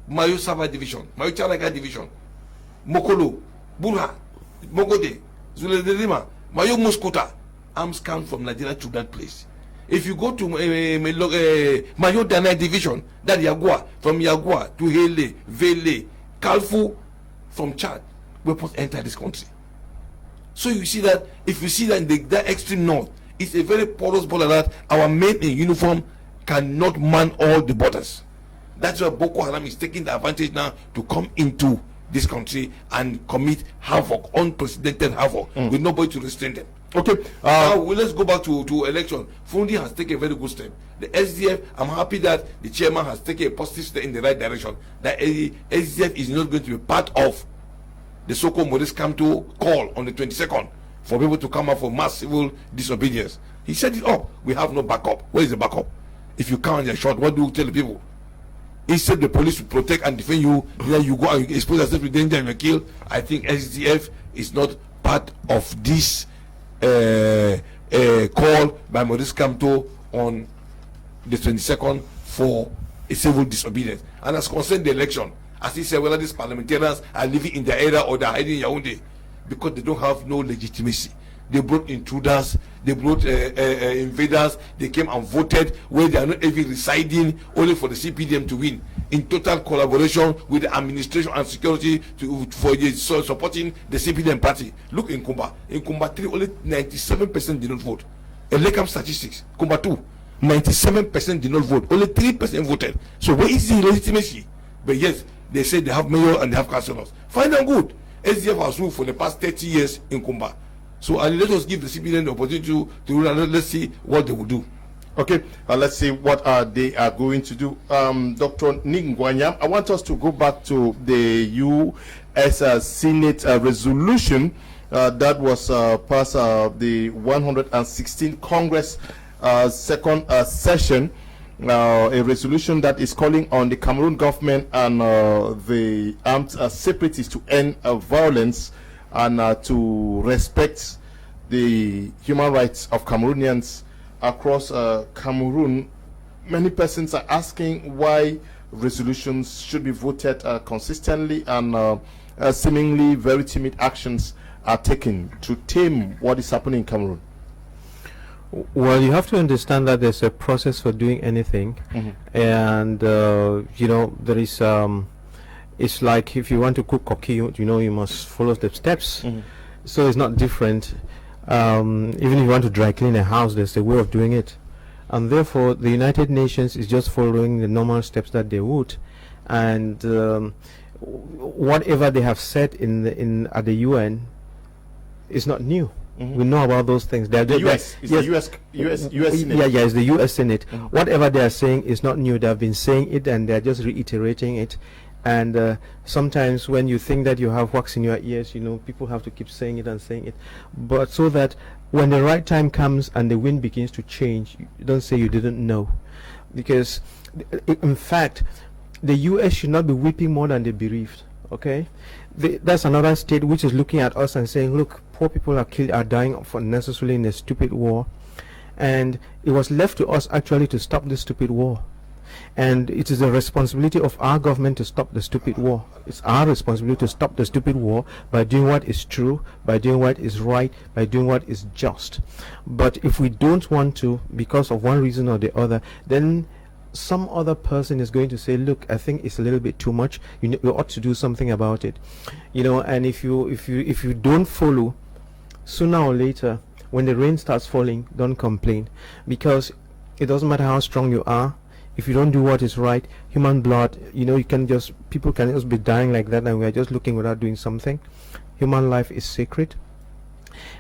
Mayo Charaga division, Mokolo, Burha, Mogode, Zuledelima, Mayo Muskota, arms come from Nigeria to that place. If you go to Mayo Danai division, that Yagua, from Yagua to Hele, Vele, Kalfu, from Chad, weapons enter this country. So you see that, if you see that in that extreme north, it's a very porous border that our men in uniform cannot man all the borders. That's why Boko Haram is taking the advantage now to come into this country and commit havoc, unprecedented havoc, with nobody to restrain them. Okay. Now let's go back to election. Fundi has taken a very good step. The SDF, I'm happy that the chairman has taken a positive step in the right direction. That SDF is not going to be part of the so-called Maurice Kamto call on the 22nd for people to come up for mass civil disobedience. He set it up. We have no backup. Where is the backup? If you come and you're shot, what do you tell the people? Instead the police to protect and defend you, then you go and you expose yourself to danger and you're killed. I think SDF is not part of this call by Maurice Kamto on the 22nd for a civil disobedience. And as concerned the election, as he said, whether these parliamentarians are living in their area or they're hiding in Yaoundé, because they don't have no legitimacy. They brought intruders, they brought invaders, they came and voted where they are not even residing, only for the CPDM to win, in total collaboration with the administration and security for supporting the CPDM party. Look in Kumba. In Kumba 3, only 97% did not vote. Elecam statistics, Kumba 2, 97% did not vote, only 3% voted. So where is the legitimacy? But yes, they say they have mayor and they have councillors. Fine and good. SDF has ruled for the past 30 years in Kumba. So let us give the CPDM the opportunity to rule, and let's see what they will do. Okay, let's see what they are going to do. Dr. Ningwanyam, I want us to go back to the U.S. Senate resolution that was passed the 116th Congress second session. A resolution that is calling on the Cameroon government and the armed separatists to end violence and to respect the human rights of Cameroonians across Cameroon. Many persons are asking why resolutions should be voted consistently, and seemingly very timid actions are taken to tame what is happening in Cameroon. Well, you have to understand that there's a process for doing anything, and you know, there is it's like if you want to cook koki, you know, you must follow the steps. So it's not different. Even if you want to dry clean a house, there's a way of doing it, and therefore the United Nations is just following the normal steps that they would, and whatever they have said at the UN is not new. We know about those things. The US, it's the US Senate. Yeah, it's the US Senate. Whatever they are saying is not new. They have been saying it and they are just reiterating it. And sometimes when you think that you have wax in your ears, you know, people have to keep saying it and saying it. But so that when the right time comes and the wind begins to change, you don't say you didn't know. Because, in fact, the US should not be weeping more than the bereaved. Okay? That's another state which is looking at us and saying, look, poor people are dying unnecessarily in a stupid war. And it was left to us actually to stop this stupid war. And it is the responsibility of our government to stop the stupid war. It's our responsibility to stop the stupid war by doing what is true, by doing what is right, by doing what is just. But if we don't want to, because of one reason or the other, then some other person is going to say, look, I think it's a little bit too much, you ought to do something about it, you know. And if you don't follow, sooner or later when the rain starts falling, don't complain, because it doesn't matter how strong you are. If you don't do what is right, human blood, you know, people can just be dying like that, and we are just looking without doing something. Human life is sacred.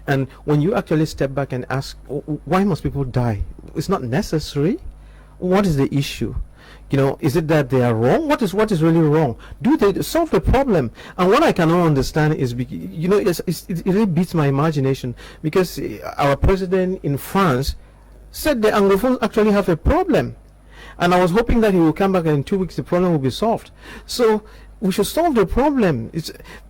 And when you actually step back and ask, why must people die? It's not necessary. What is the issue? You know, is it that they are wrong? What is really wrong? Do they solve the problem? And what I cannot understand is, you know, it really beats my imagination, because our president in France said the Anglophones actually have a problem. And I was hoping that he will come back and in 2 weeks the problem will be solved. So we should solve the problem.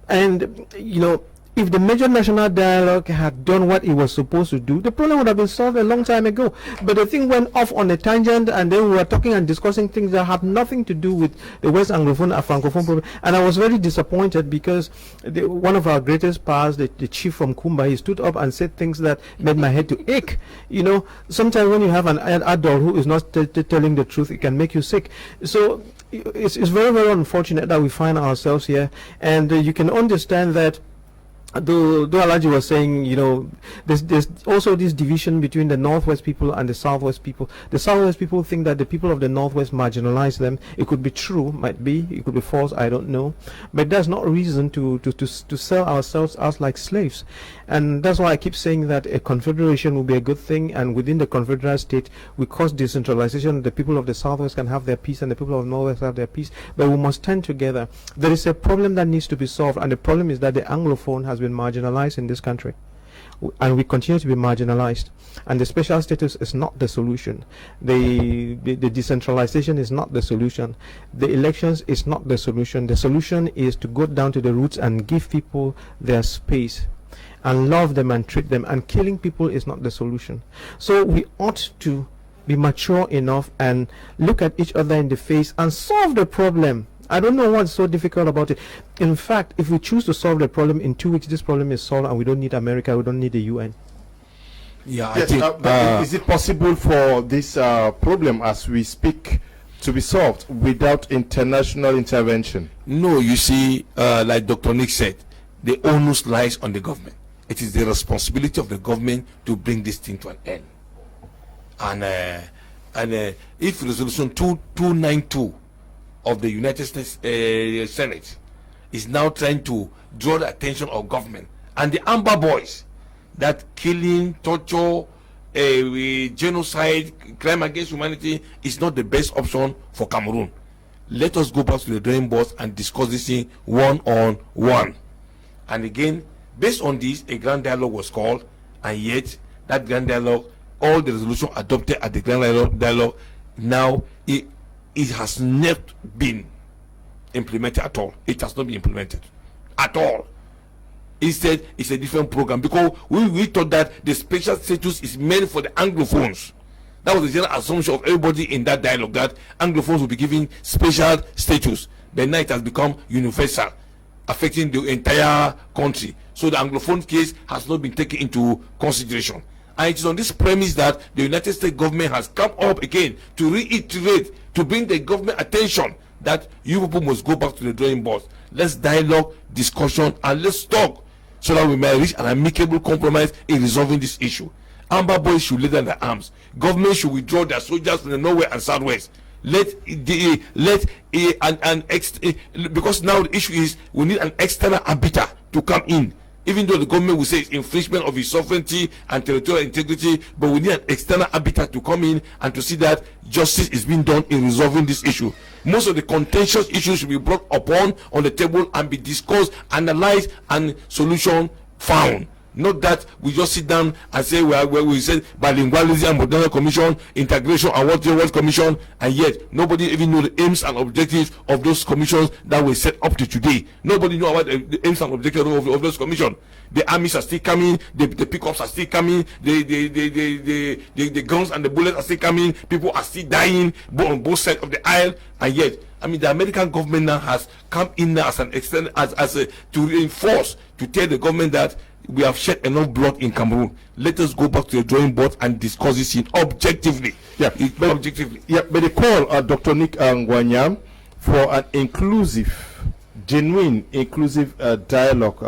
And you know, if the major national dialogue had done what it was supposed to do, the problem would have been solved a long time ago. But the thing went off on a tangent, and then we were talking and discussing things that have nothing to do with the West Anglophone and Francophone problem. And I was very disappointed, because one of our greatest powers, the chief from Kumba, he stood up and said things that made my head to ache. You know, sometimes when you have an adult who is not telling the truth, it can make you sick. So it's very, very unfortunate that we find ourselves here. And you can understand that, though Alaji was saying, you know, there's also this division between the Northwest people and the Southwest people. The Southwest people think that the people of the Northwest marginalize them. It could be true, might be, it could be false, I don't know. But that's not reason to sell ourselves as like slaves. And that's why I keep saying that a confederation will be a good thing, and within the confederate state, we cause decentralization. The people of the Southwest can have their peace, and the people of the Northwest have their peace. But we must stand together. There is a problem that needs to be solved, and the problem is that the Anglophone has been marginalized in this country, and we continue to be marginalized, and the special status is not the solution. The decentralization is not the solution. The elections is not the solution. The solution is to go down to the roots and give people their space and love them and treat them, and killing people is not the solution. So we ought to be mature enough and look at each other in the face and solve the problem. I don't know what's so difficult about it. In fact, if we choose to solve the problem in 2 weeks, this problem is solved, and we don't need America, we don't need the UN. Yeah, yes, I think, is it possible for this problem as we speak to be solved without international intervention? No, you see, like Dr. Nick said, the onus lies on the government. It is the responsibility of the government to bring this thing to an end. And if Resolution 2292 of the United States Senate is now trying to draw the attention of government and the Amber Boys, that killing, torture, genocide, crime against humanity is not the best option for Cameroon. Let us go back to the drawing board and discuss this thing one-on-one. And again, based on this, a grand dialogue was called, and yet that grand dialogue, all the resolution adopted at the grand dialogue, now it has not been implemented at all. It has not been implemented at all. Instead, it's a different program, because we thought that the special status is meant for the Anglophones. That was the general assumption of everybody in that dialogue, that Anglophones will be given special status. But now it has become universal, affecting the entire country. So the Anglophone case has not been taken into consideration. And it is on this premise that the United States government has come up again to reiterate, to bring the government attention that you people must go back to the drawing board. Let's dialogue, discussion, and let's talk, so that we may reach an amicable compromise in resolving this issue. Amber Boys should lay down their arms. Government should withdraw their soldiers from the Northwest and Southwest. Because now the issue is we need an external arbiter to come in even though the government will say it's infringement of its sovereignty and territorial integrity, but we need an external arbiter to come in and to see that justice is being done in resolving this issue. Most of the contentious issues should be brought upon on the table and be discussed, analyzed, and solution found. Not that we just sit down and say we said bilingualism and modernization commission, integration and what commission, and yet nobody even know the aims and objectives of those commissions that were set up to today. Nobody know about the aims and objectives of those commissions. The armies are still coming, the pickups are still coming, the guns and the bullets are still coming, people are still dying on both sides of the aisle, and yet the American government now has come in now as an external to reinforce, to tell the government that we have shed enough blood in Cameroon. Let us go back to the drawing board and discuss this thing objectively. But they call Dr. Nick Ngwanyam for an inclusive, genuine, inclusive dialogue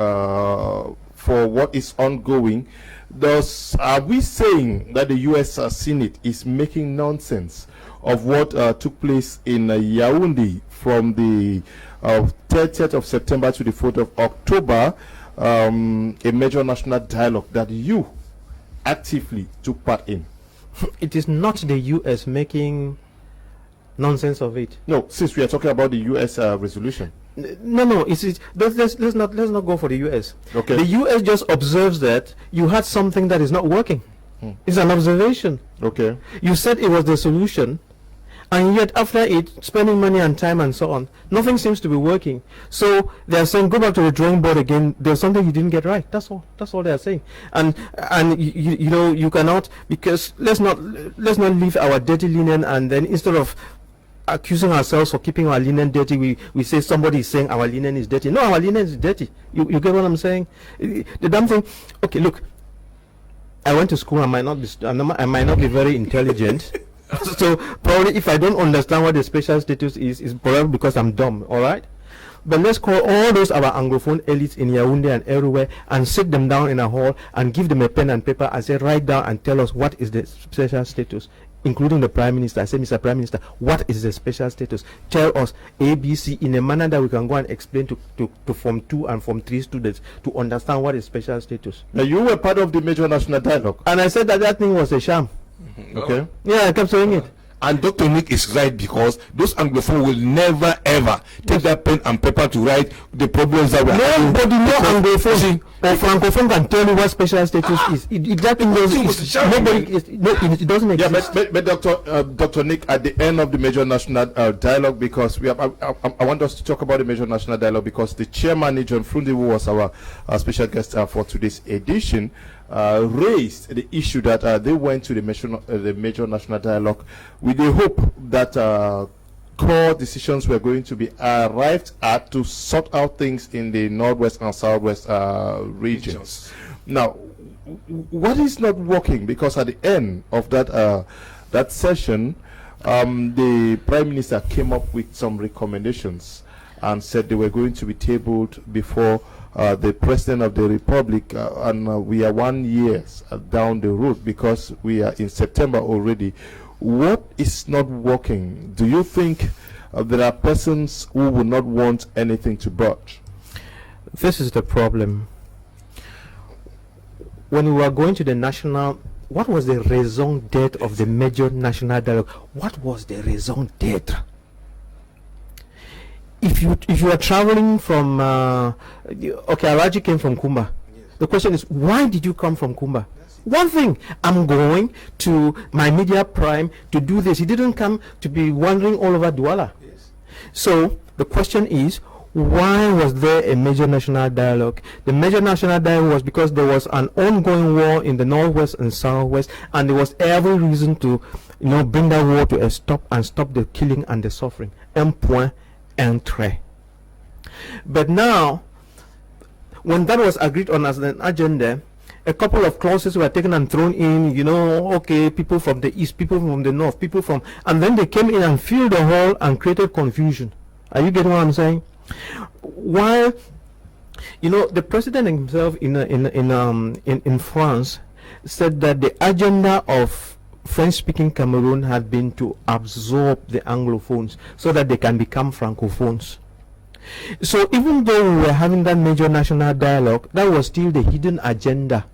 for what is ongoing. Thus, are we saying that the U.S. Senate is making nonsense of what took place in Yaoundé from the 30th of September to the 4th of October? A major national dialogue that you actively took part in? It is not the U.S. making nonsense of it. No, since we are talking about the U.S. resolution. No. Let's not go for the U.S. Okay. The U.S. just observes that you had something that is not working. It's an observation. Okay. You said it was the solution, and yet after it, spending money and time and so on, nothing seems to be working. So they are saying, go back to the drawing board again. There's something you didn't get right. That's all they are saying. And you cannot, because let's not leave our dirty linen, and then instead of accusing ourselves for keeping our linen dirty, we say somebody is saying our linen is dirty. No, our linen is dirty. You get what I'm saying? The damn thing. Okay, look. I went to school. I might not be very intelligent. So probably if I don't understand what the special status is probably because I'm dumb. All right, but let's call all those our Anglophone elites in Yaoundé and everywhere and sit them down in a hall and give them a pen and paper and say, write down and tell us what is the special status, including the Prime Minister. I say, Mr. Prime Minister, what is the special status? Tell us ABC in a manner that we can go and explain to Form 2 and Form 3 students to understand what is special status. Now, you were part of the major national dialogue, and I said that thing was a sham. Okay. Yeah, I kept saying it. And Dr. Nick is right, because those Anglophone will never ever take that pen and paper to write the problems that we are having. Nobody, no Anglophone or Francophone can tell you what special status is. It doesn't exist. But Dr. Nick, at the end of the major national dialogue, because we have, I want us to talk about the major national dialogue, because the chairman, John Frunde, who was our special guest for today's edition, raised the issue that they went to the major national dialogue with the hope that core decisions were going to be arrived at to sort out things in the northwest and southwest regions. Now, what is not working? Because at the end of that session, the Prime Minister came up with some recommendations and said they were going to be tabled before the President of the Republic, and we are 1 year down the road, because we are in September already. What is not working? Do you think there are persons who will not want anything to budge? This is the problem. When we were going to the national, what was the raison d'etre of the major national dialogue? What was the raison d'etre? If you are traveling from Araji came from Kumba. Yes. The question is, why did you come from Kumba? One thing, I'm going to my media prime to do this. He didn't come to be wandering all over Douala. Yes. So the question is, why was there a major national dialogue? The major national dialogue was because there was an ongoing war in the northwest and southwest, and there was every reason to bring that war to a stop and stop the killing and the suffering. Un point. But now, when that was agreed on as an agenda, a couple of clauses were taken and thrown in, okay, people from the east, people from the north, people from, and then they came in and filled the hall and created confusion. Are you getting what I'm saying? While, the president himself in France said that the agenda of French-speaking Cameroon had been to absorb the Anglophones so that they can become Francophones. So even though we were having that major national dialogue, that was still the hidden agenda.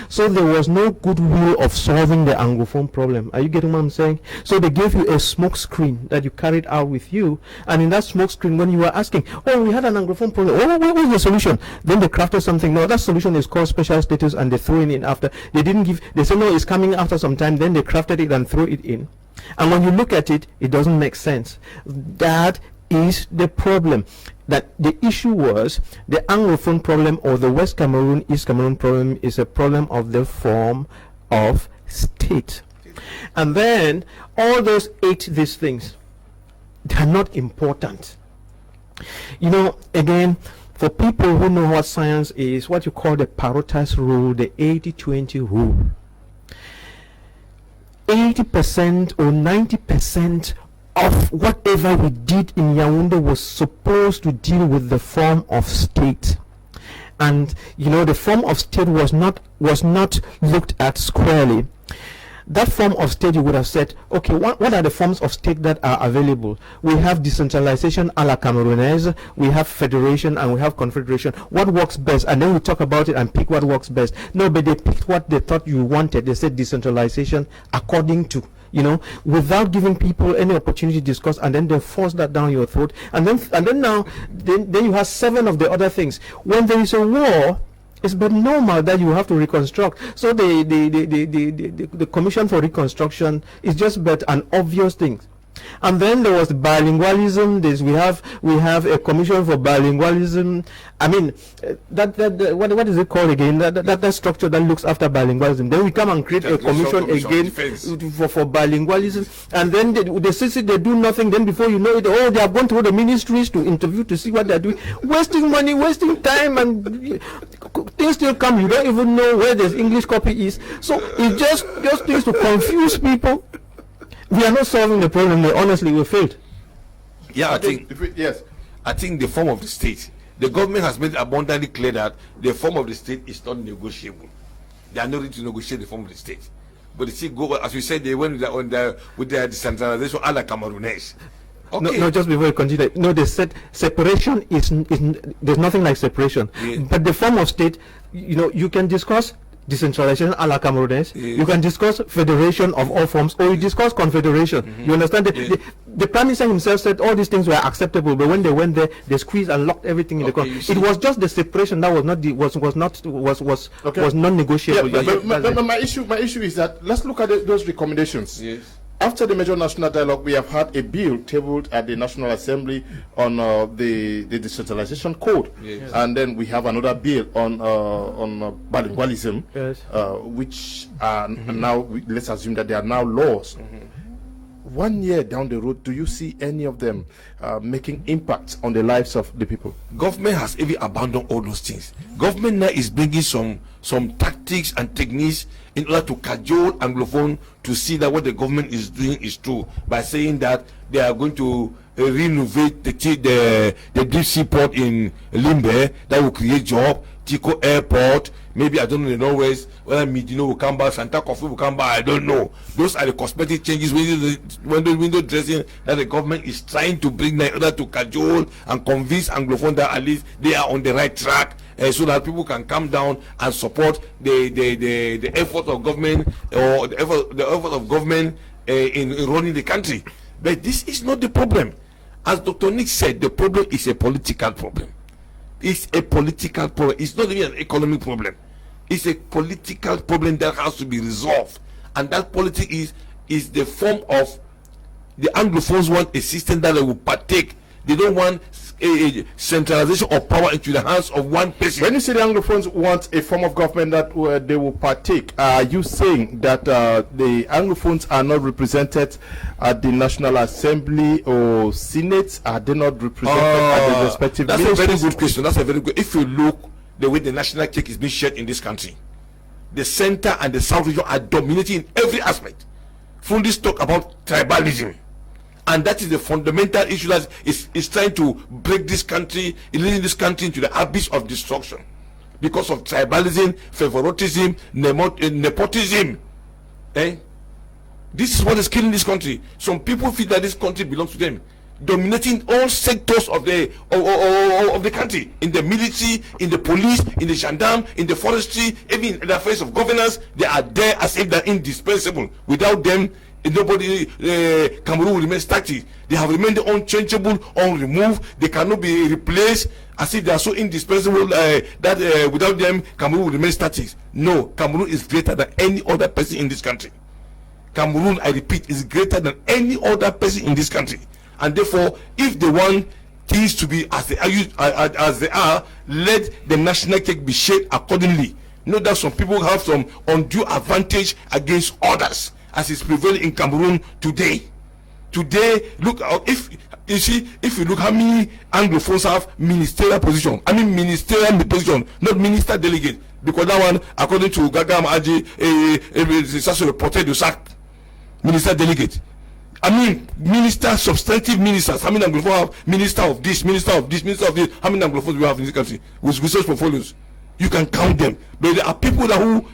So there was no goodwill of solving the Anglophone problem. Are you getting what I'm saying? So they gave you a smoke screen that you carried out with you, and in that smoke screen, when you were asking, oh, we had an Anglophone problem, oh, what was the solution? Then they crafted something. No, that solution is called special status, and they threw it in after. They didn't give, they said, no, it's coming after some time. Then they crafted it and threw it in. And when you look at it, it doesn't make sense. That is the problem. That the issue was the Anglophone problem, or the West Cameroon, East Cameroon problem, is a problem of the form of state. And then all those these things, they are not important. You know, again, for people who know what science is, what you call the Parotas rule, the 80-20 rule, 80% or 90% of whatever we did in Yaoundé was supposed to deal with the form of state. And you know, the form of state was not looked at squarely. That form of state, you would have said, okay, what are the forms of state that are available? We have decentralization a la Camerounaise, we have federation, and we have confederation. What works best? And then we talk about it and pick what works best. No, but they picked what they thought you wanted. They said decentralization according to, you know, without giving people any opportunity to discuss, and then they force that down your throat. And then now you have 7 of the other things. When there is a war, it's but normal that you have to reconstruct. So the Commission for Reconstruction is just but an obvious thing. And then there was bilingualism. We have a commission for bilingualism. I mean, what is it called again? That structure that looks after bilingualism. Then we come and create a commission again for bilingualism. And then they do nothing. Then before you know it, oh, they have gone through the ministries to interview to see what they're doing, wasting money, wasting time, and things still come. You don't even know where the English copy is. So it's just things to confuse people. We are not solving the problem. Honestly, we failed. Yeah, I think the form of the state, the government has made abundantly clear that the form of the state is not negotiable. They are not ready to negotiate the form of the state. But they still go, as we said, they went with their decentralization a la Camerounese. Okay. No, just before you continue. No, they said separation is there's nothing like separation. Yeah. But the form of state, you know, you can discuss decentralization a la Camerounese. Yes. You can discuss federation of all forms, or you discuss confederation. You understand? The Prime Minister himself said all these things were acceptable, but when they went there, they squeezed and locked everything in the corner. It was just the separation that was non-negotiable. Yeah, but my issue is that let's look at those recommendations. Yes. After the major national dialogue, we have had a bill tabled at the National Assembly on the decentralization code, yes. And then we have another bill on bilingualism, yes. Which are now, let's assume that they are now laws. 1 year down the road, do you see any of them making impact on the lives of the people? Government has even abandoned all those things. Government now is bringing some tactics and techniques in order to cajole Anglophone to see that what the government is doing is true, by saying that they are going to renovate the deep sea port in Limbe that will create job, Tico Airport, maybe I don't know the Norwest, whether Midino will come back, Santa Coffee will come back, I don't know. Those are the cosmetic changes, window dressing that the government is trying to bring in order to cajole and convince Anglophone that at least they are on the right track, so that people can come down and support the effort of government, or the effort of government in running the country. But this is not the problem. As Dr. Nick said, the problem is a political problem. It's a political problem. It's not even an economic problem. It's a political problem that has to be resolved. And that politics is the form of the Anglophones want a system that they will partake. They don't want a centralization of power into the hands of one person. When you say the Anglophones want a form of government that they will partake, are you saying that the Anglophones are not represented at the National Assembly or Senate? Are they not represented at the respective ministries? That's a very good question. That's a very good. If you look the way the national cake is being shared in this country, the center and the south region are dominating in every aspect. Fundis talk about tribalism. And that is the fundamental issue that is trying to break this country, leading this country into the abyss of destruction because of tribalism, favoritism, nepotism. This is what is killing this country. Some people feel that this country belongs to them. dominating all sectors of the country, in the military, in the police, in the gendarme, in the forestry, even in the affairs of governance. They are there as if they're indispensable. Without them, nobody, Cameroon will remain static. They have remained unchangeable, unremoved. They cannot be replaced, as if they are so indispensable that without them, Cameroon will remain static. No, Cameroon is greater than any other person in this country. Cameroon, I repeat, is greater than any other person in this country. And therefore, if they want things to be as they are, let the national cake be shaped accordingly. Know that some people have some undue advantage against others, as is prevailing in Cameroon today. Today, look, if you look how many Anglophones have ministerial position. I mean ministerial position, not minister delegate. Because that one, according to Gagam Aji, it's also reported to sack minister delegate. I mean, minister, substantive ministers. How many Anglophones have minister of this, minister of this, minister of this? How many Anglophones do we have in this country with research portfolios? You can count them. But there are people that who,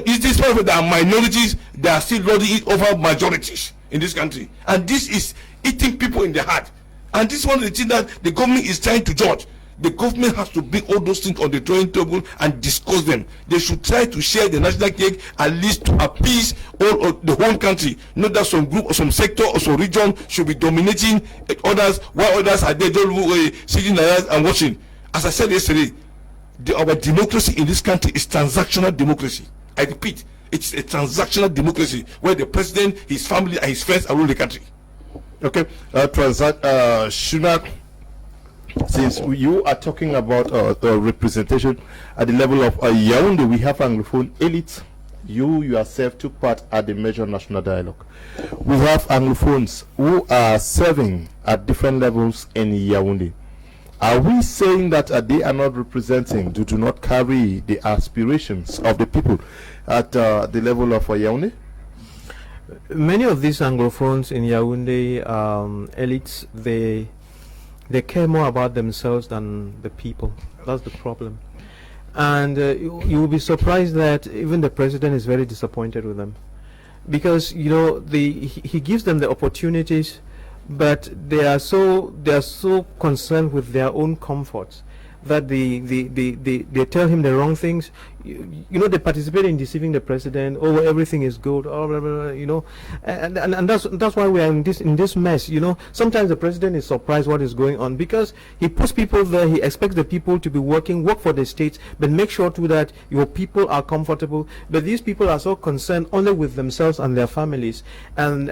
is this people that are minorities, they are still lording it over majorities in this country. And this is eating people in the heart. And this is one of the things that the government is trying to judge. The government has to bring all those things on the drawing table and discuss them. They should try to share the national cake, at least to appease all of the whole country. Not that some group or some sector or some region should be dominating others, while others are there just sitting there and watching. As I said yesterday, our democracy in this country is transactional democracy. I repeat, it's a transactional democracy where the president, his family, and his friends are ruling the country. Okay, Shunak, since you are talking about representation at the level of Yaoundé, we have Anglophone elites. You yourself took part at the major national dialogue. We have Anglophones who are serving at different levels in Yaoundé. Are we saying that they are not representing, do not carry the aspirations of the people at the level of Yaoundé? Many of these Anglophones in Yaoundé, elites, they care more about themselves than the people. That's the problem. And you will be surprised that even the president is very disappointed with them, because you know he gives them the opportunities, but they are so concerned with their own comforts that they tell him the wrong things. You know, they participate in deceiving the president. Oh, everything is good. Oh, blah, blah, blah, you know, and that's why we are in this mess. You know, sometimes the president is surprised what is going on, because he puts people there. He expects the people to be work for the states, but make sure too that your people are comfortable. But these people are so concerned only with themselves and their families, and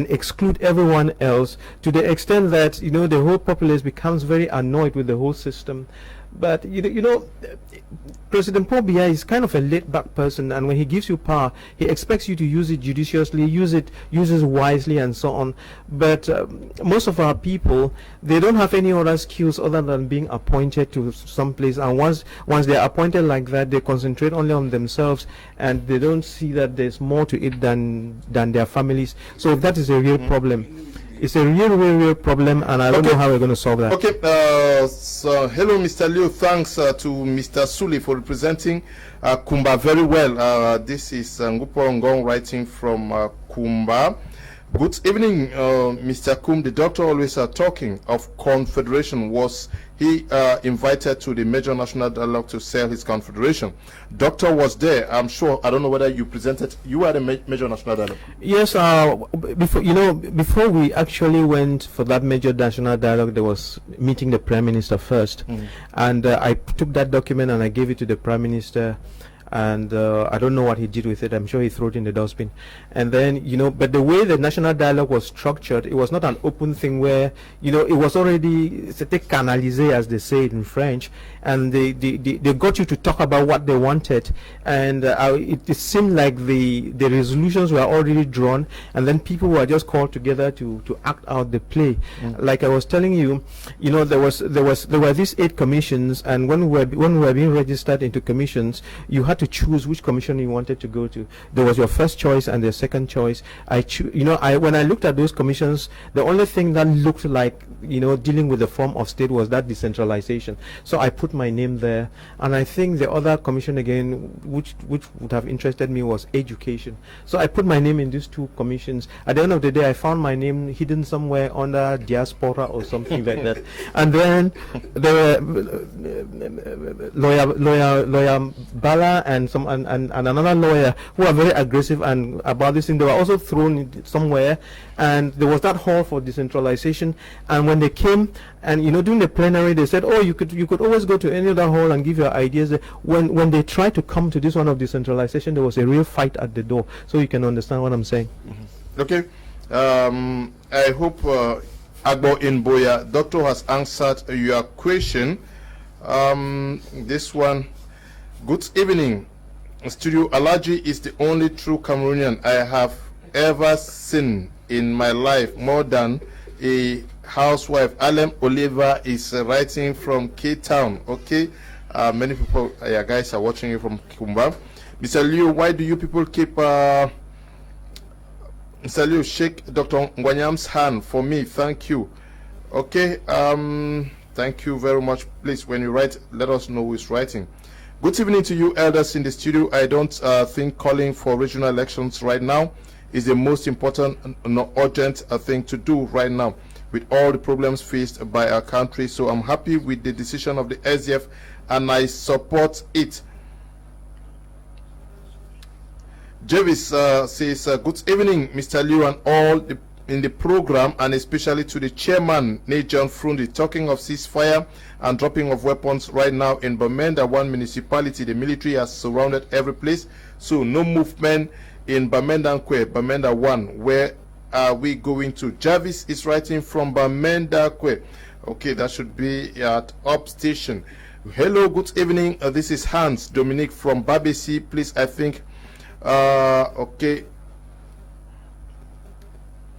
exclude everyone else, to the extent that you know the whole populace becomes very annoyed with the whole system. But you know, President Paul Biya is kind of a laid-back person, and when he gives you power, he expects you to use it judiciously, use it wisely, and so on. But most of our people, they don't have any other skills other than being appointed to some place. And once they are appointed like that, they concentrate only on themselves, and they don't see that there's more to it than their families. So that is a real problem. It's a real problem, and I don't know how we're going to solve that. Okay, so hello, Mr. Liu. Thanks to Mr. Suli for representing Kumba very well. This is Ngupo Ngong writing from Kumba. Good evening, Mr. Kum. The doctor always talking of confederation. Was he invited to the major national dialogue to sell his confederation? Doctor was there, I'm sure. I don't know whether you presented. You were at the major national dialogue. Yes. Before we actually went for that major national dialogue, there was meeting the Prime Minister first, and I took that document and I gave it to the Prime Minister. And I don't know what he did with it. I'm sure he threw it in the dustbin. And then, you know, but the way the national dialogue was structured, it was not an open thing where, you know, it was already c'était canalisé, as they say it in French, and they got you to talk about what they wanted. And it seemed like the resolutions were already drawn, and then people were just called together to act out the play. Like I was telling you, you know, there were these 8 commissions, and when we were being registered into commissions, you had to to choose which commission you wanted to go to. There was your first choice and the second choice. When I looked at those commissions, the only thing that looked like, dealing with the form of state was that decentralization. So I put my name there, and I think the other commission again, which would have interested me, was education. So I put my name in these two commissions. At the end of the day, I found my name hidden somewhere under diaspora or something like that. And then there were lawyer Bala and another lawyer who are very aggressive and about this thing. They were also thrown somewhere, and there was that hall for decentralization. And when they came and during the plenary, they said, oh, you could always go to any other hall and give your ideas. When they tried to come to this one of decentralization, there was a real fight at the door. So you can understand what I'm saying. Okay. I hope Agbo in Boya, Doctor has answered your question. This one. Good evening. Studio Alaji is the only true Cameroonian I have ever seen in my life, more than a housewife. Alem Oliver is writing from Cape Town. Okay. Many people, guys, are watching you from Kumba. Mr. Liu, why do you people keep Mr. Liu, shake Dr. Ngwanyam's hand for me. Thank you. Okay. Thank you very much. Please, when you write, let us know who is writing. Good evening to you, elders in the studio. I don't think calling for regional elections right now is the most important and urgent thing to do right now with all the problems faced by our country. So I'm happy with the decision of the SDF and I support it. Jervis says, good evening, Mr. Liu and all in the program, and especially to the chairman, John Frundi. Talking of ceasefire and dropping of weapons right now in Bamenda, one municipality, the military has surrounded every place, so no movement in Bamenda Kwe, Bamenda 1. Where are we going to? Jarvis is writing from Bamenda Kwe. Okay, that should be at Up Station. Hello, good evening. This is Hans Dominic from Babesi. Please, I think, okay.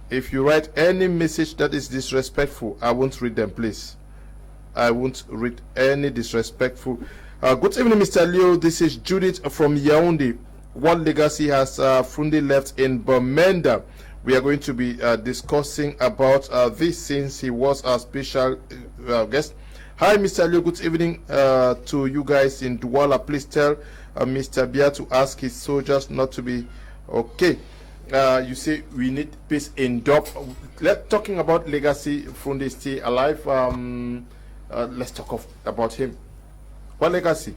If you write any message that is disrespectful, I won't read them, please. I won't read any disrespectful. Good evening, Mr. Leo. This is Judith from Yaoundé. What legacy has Frundi left in Bamenda? We are going to be discussing about this since he was our special guest. Hi, Mr. Leo. Good evening to you guys in Douala. Please tell Mr. Biya to ask his soldiers not to be okay. You say we need peace in Dop. Talking about legacy, Frundi still alive. Let's talk about him. What legacy?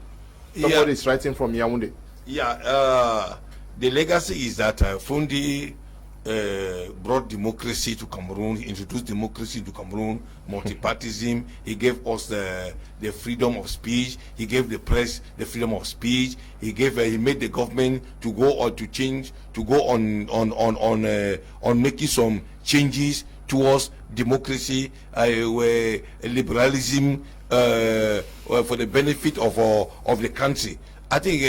Somebody is writing from Yaoundé. Yeah, the legacy is that Frundi brought democracy to Cameroon, introduced democracy to Cameroon, multipartyism. He gave us the freedom of speech. He gave the press the freedom of speech. He made the government to go or to change, to go on making some changes towards democracy, where liberalism for the benefit of the country. I think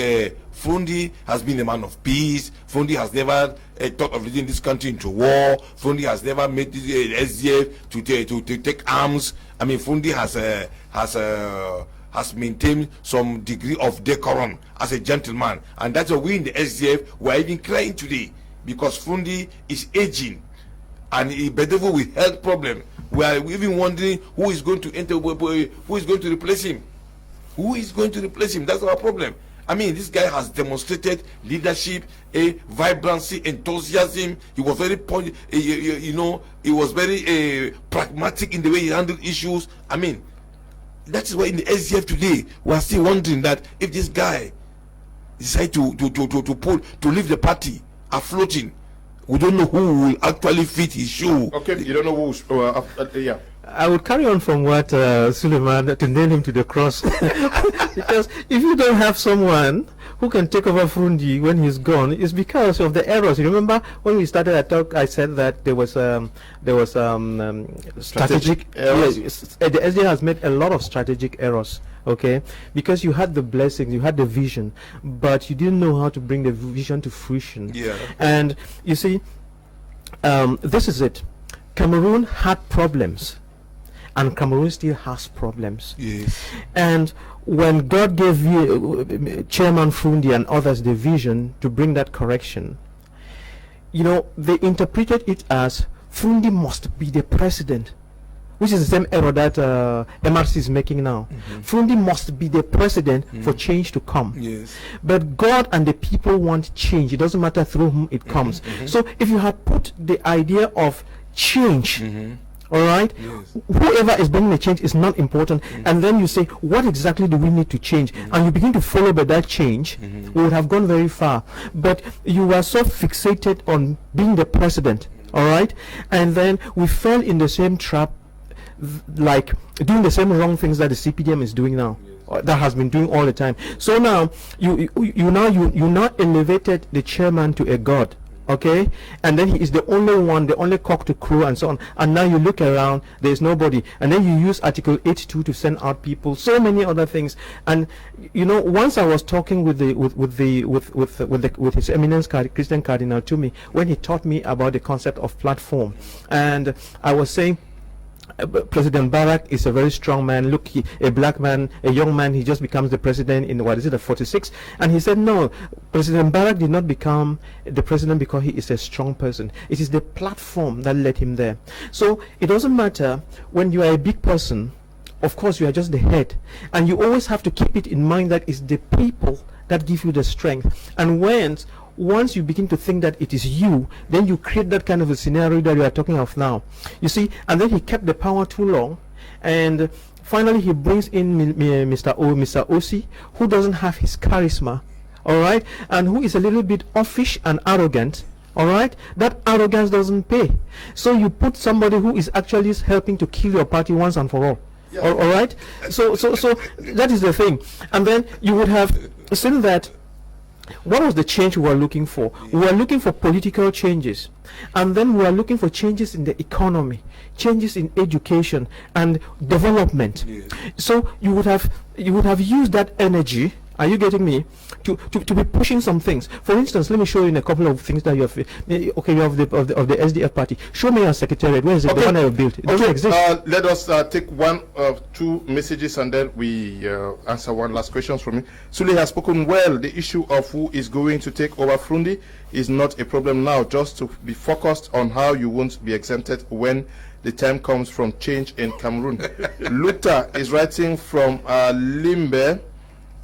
Frundi has been a man of peace. Frundi has never thought of leading this country into war. Frundi has never made the SDF to take arms. I mean, Frundi has maintained some degree of decorum as a gentleman, and that's why we in the SDF were even crying today, because Frundi is aging and he bedevil with health problem. We are even wondering who is going to enter, who is going to replace him. Who is going to replace him? That's our problem. I mean, this guy has demonstrated leadership, vibrancy, enthusiasm. He was very, he was very pragmatic in the way he handled issues. I mean, that is why in the SDF today we are still wondering that if this guy decides to leave the party afloating, we don't know who will actually fit his shoe. Okay, you don't know who. Yeah. I would carry on from what Suleiman, to nail him to the cross. Because if you don't have someone who can take over Frundi when he's gone, it's because of the errors. You remember when we started a talk, I said that there was strategic errors. Yes, the SDA has made a lot of strategic errors. Okay, because you had the blessings, you had the vision, but you didn't know how to bring the vision to fruition. Yeah. And you see, this is it. Cameroon had problems. and Cameroon still has problems. Yes. And when God gave you, Chairman Frundi and others, the vision to bring that correction, you know, they interpreted it as Frundi must be the president, which is the same error that MRC is making now. Frundi must be the president for change to come. Yes. But God and the people want change. It doesn't matter through whom it comes. So if you had put the idea of change, all right, whoever is bringing the change is not important, and then you say, what exactly do we need to change? And you begin to follow by that change, we would have gone very far. But you were so fixated on being the president, all right, and then we fell in the same trap, like doing the same wrong things that the CPDM is doing now, that has been doing all the time. So now you now elevated the chairman to a god, okay, and then he is the only one, the only cock to crow and so on, and now you look around, there is nobody, and then you use Article 82 to send out people, so many other things. And you know, once I was talking with His Eminence Christian Cardinal to me when he taught me about the concept of platform, and I was saying, President Barak is a very strong man. Look, a black man, a young man, he just becomes the president in, what is it, at 46? And he said, no, President Barak did not become the president because he is a strong person. It is the platform that led him there. So it doesn't matter when you are a big person. Of course, you are just the head. And you always have to keep it in mind that it's the people that give you the strength. And once you begin to think that it is you, then you create that kind of a scenario that you are talking of now. You see, and then he kept the power too long, and finally he brings in Mr. Osi, who doesn't have his charisma, all right, and who is a little bit offish and arrogant. All right, that arrogance doesn't pay. So you put somebody who is actually helping to kill your party once and for all. Yeah. All right, so that is the thing. And then you would have seen that. What was the change we were looking for? We were looking for political changes, and then we were looking for changes in the economy, changes in education and development. So you would have used that energy. Are you getting me? To be pushing some things. For instance, let me show you in a couple of things that you have. Okay, you have the SDF party. Show me your secretariat. Where is it? Okay. The one I have built. It doesn't exist. Let us take one of two messages, and then we answer one last question from me. Sule has spoken well. The issue of who is going to take over Frundi is not a problem now. Just to be focused on how you won't be exempted when the time comes from change in Cameroon. Luther is writing from Limbe.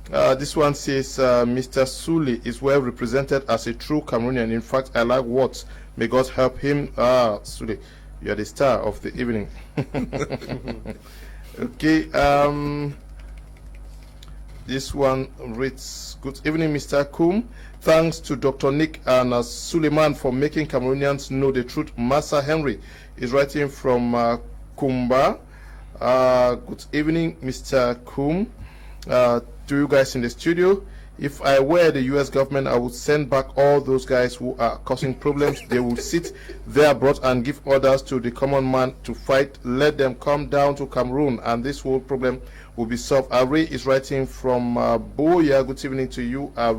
This one says, Mr. Sule is well represented as a true Cameroonian. In fact, I like words. May God help him. Sule, you are the star of the evening. Okay. This one reads, good evening, Mr. Kum. Thanks to Dr. Nick and Suleiman for making Cameroonians know the truth. Massa Henry is writing from Kumba. Good evening, Mr. Kum. To you guys in the studio, if I were the US government, I would send back all those guys who are causing problems. They will sit there abroad and give orders to the common man to fight. Let them come down to Cameroon and this whole problem will be solved. Are is writing from Biya. Good evening to you, Are.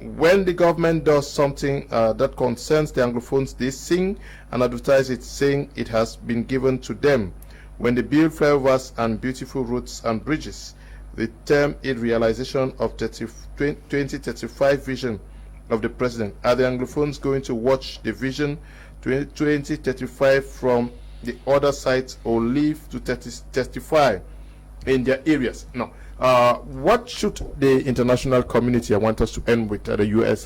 When the government does something that concerns the Anglophones, they sing and advertise it, saying it has been given to them. When they build flyovers and beautiful roads and bridges, they term it realization of 2035 vision of the president. Are the Anglophones going to watch the vision 2035 from the other sides or leave to testify in their areas? No. What should the international community, I want us to end with the US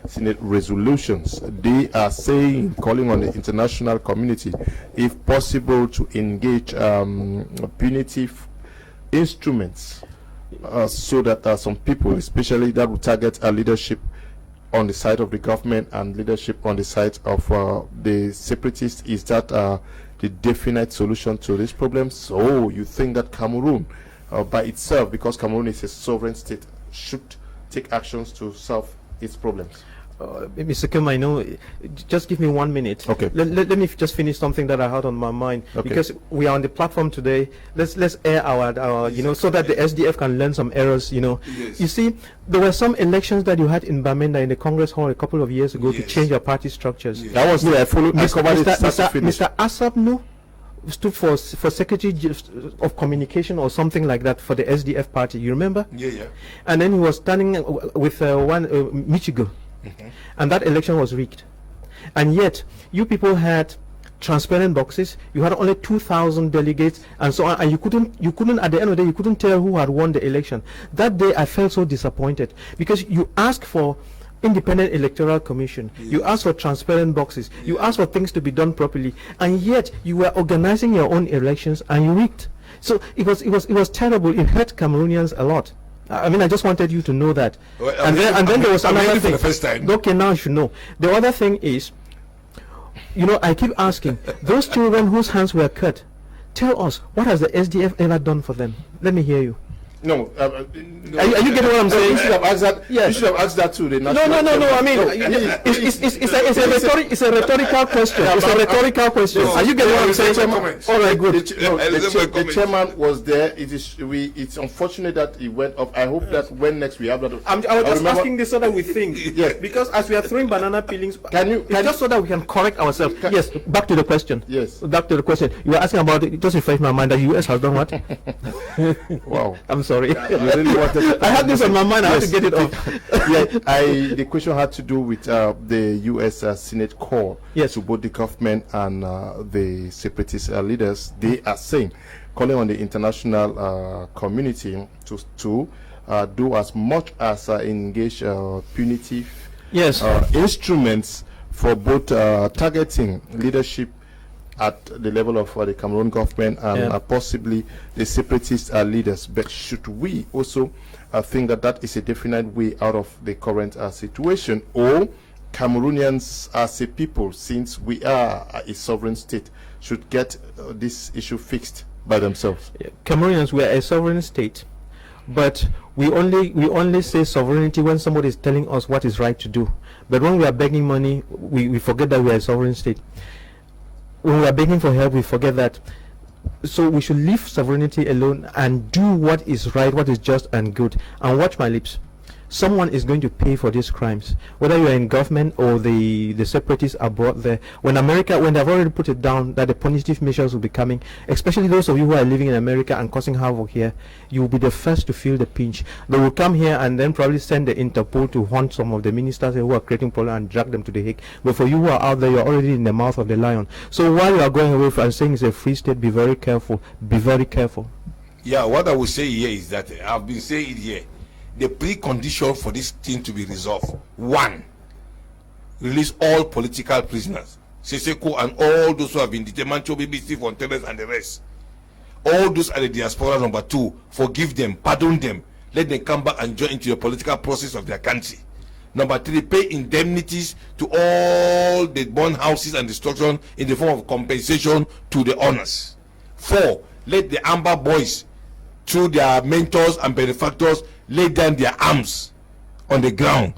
Senate resolutions. They are saying, calling on the international community, if possible, to engage punitive instruments so that some people, especially that will target leadership on the side of the government and leadership on the side of the separatists, is that the definite solution to this problem? So you think that Cameroon, by itself, because Cameroon is a sovereign state, should take actions to solve its problems? Mr. Kmer, I know. Just give me 1 minute. Okay. Let me just finish something that I had on my mind. Okay. Because we are on the platform today. Let's air our you know, so that the SDF can learn some errors. You know. Yes. You see, there were some elections that you had in Bamenda in the Congress Hall a couple of years ago to change your party structures. That was I followed. Mr. Asapnu stood for Secretary of Communication or something like that for the SDF party. You remember? Yeah, yeah. And then he was standing with Michigo, and that election was rigged. And yet, you people had transparent boxes. You had only 2,000 delegates, and so on. And you couldn't. At the end of the day, you couldn't tell who had won the election. That day, I felt so disappointed because you asked for independent electoral commission, you asked for transparent boxes, you asked for things to be done properly, and yet you were organizing your own elections and you rigged. So it was terrible. It hurt Cameroonians a lot. I mean, I just wanted you to know that. Well, and then there was another thing. For the first time. Okay, now you should know. The other thing is, you know, I keep asking those children whose hands were cut. Tell us, what has the SDF ever done for them? Let me hear you. No, are you getting what I'm saying? You should have asked that. Yes. You should have asked that too. No. I mean, it's a rhetorical question. It's a rhetorical question. Are you getting what I'm saying? All right, good. The chairman was there. It's unfortunate that he went off. I hope that when next we have that. I was just asking this so that we think. Yes, because as we are throwing banana peelings, just so that we can correct ourselves. Yes, back to the question. Yes, back to the question. You were asking about it. Just refresh my mind that the US has done what? Wow. I'm sorry. You really wanted I had this on my mind. I had to get it off. The question had to do with the U.S. Senate call to both the government and the separatist leaders. They are saying, calling on the international community to do as much as engage punitive instruments for both targeting leadership at the level of the Cameroon government and possibly the separatist leaders. But should we also think that is a definite way out of the current situation, or Cameroonians as a people, since we are a sovereign state, should get this issue fixed by themselves? Cameroonians, we are a sovereign state, but we only say sovereignty when somebody is telling us what is right to do. But when we are begging money, we forget that we are a sovereign state. When we are begging for help, we forget that. So we should leave sovereignty alone and do what is right, what is just and good. And watch my lips. Someone is going to pay for these crimes, whether you are in government or the separatists are brought there. When they've already put it down that the punitive measures will be coming, especially those of you who are living in America and causing havoc here, you will be the first to feel the pinch. They will come here and then probably send the Interpol to hunt some of the ministers who are creating problems and drag them to the Hague. But for you who are out there, you're already in the mouth of the lion. So while you are going away and saying it's a free state, be very careful. Be very careful. Yeah, what I will say here is that I've been saying it here. The precondition for this thing to be resolved: 1, release all political prisoners, Seseko and all those who have been detained, Mancho, BBC, Fonteles and the rest. All those are the diaspora. Number 2, forgive them, pardon them, let them come back and join into the political process of their country. Number 3, pay indemnities to all the burned houses and destruction in the form of compensation to the owners. 4, let the Amber Boys, through their mentors and benefactors, lay down their arms on the ground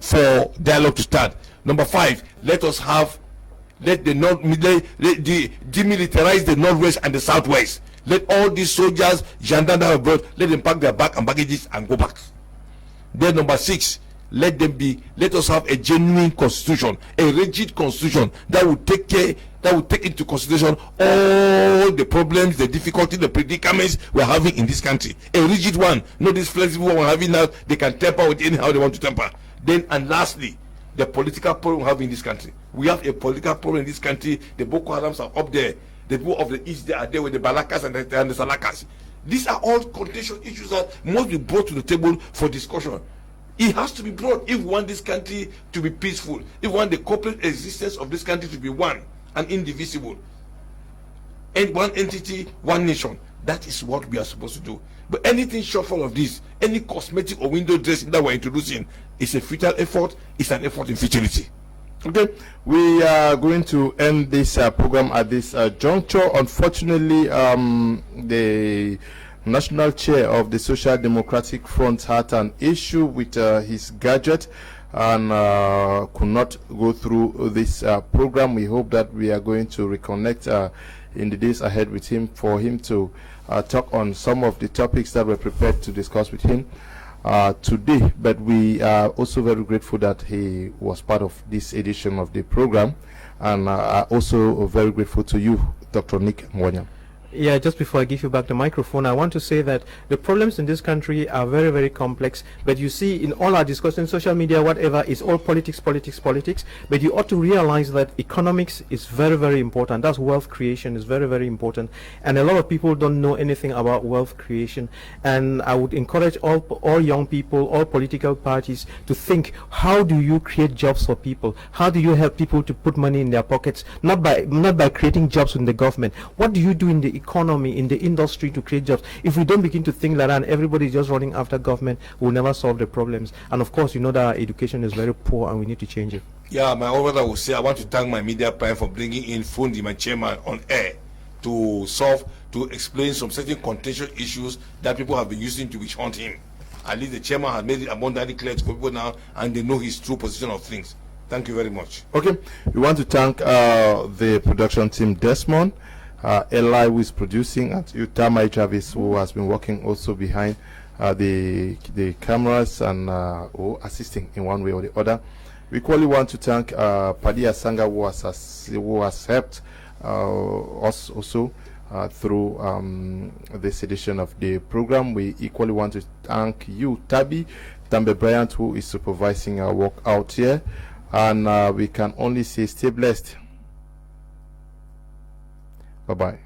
for dialogue to start. Number 5, let demilitarize the northwest and the southwest. Let all these soldiers, gendarmes abroad, let them pack their bag and baggages and go back. Then number 6, let us have a genuine constitution, a rigid constitution that will take into consideration all the problems, the difficulties, the predicaments we're having in this country. A rigid one, not this flexible one we're having now. They can temper with anyhow they want to temper. Then and lastly, the political problem we have in this country. We have a political problem in this country. The Boko Harams are up there. The people of the east, they are there with the Balakas and the Salakas. These are all contentious issues that must be brought to the table for discussion. It has to be brought if we want this country to be peaceful, if we want the corporate existence of this country to be one and indivisible, and one entity, one nation. That is what we are supposed to do. But anything shortfall of this, any cosmetic or window dressing that we're introducing, is a futile effort. It's an effort in futility. Okay, we are going to end this program at this juncture. Unfortunately, the national chair of the Social Democratic Front had an issue with his gadget and could not go through this program. We hope that we are going to reconnect in the days ahead with him for him to talk on some of the topics that we're prepared to discuss with him today. But we are also very grateful that he was part of this edition of the program, and are also very grateful to you Dr. Nick Mwanya. Yeah, just before I give you back the microphone, I want to say that the problems in this country are very, very complex. But you see, in all our discussions, social media, whatever, is all politics, politics, politics. But you ought to realize that economics is very, very important. That's wealth creation is very, very important. And a lot of people don't know anything about wealth creation. And I would encourage all young people, all political parties to think, how do you create jobs for people? How do you help people to put money in their pockets? Not by creating jobs in the government. What do you do in the economy, in the industry to create jobs? If we don't begin to think like that and everybody is just running after government, we'll never solve the problems. And of course, you know that our education is very poor and we need to change it. Yeah, my brother will say, I want to thank my media prime for bringing in Fundi, my chairman, on air to explain some certain contentious issues that people have been using to witch hunt him. At least the chairman has made it abundantly clear to people now, and they know his true position of things. Thank you very much. Okay, we want to thank the production team, Desmond, Eli, who is producing, and Utama Travis, who has been working also behind the cameras and assisting in one way or the other. We equally want to thank Padia Sanga, who has helped us also through this edition of the program. We equally want to thank you, Tambe Bryant, who is supervising our work out here. And we can only say stay blessed. Bye-bye.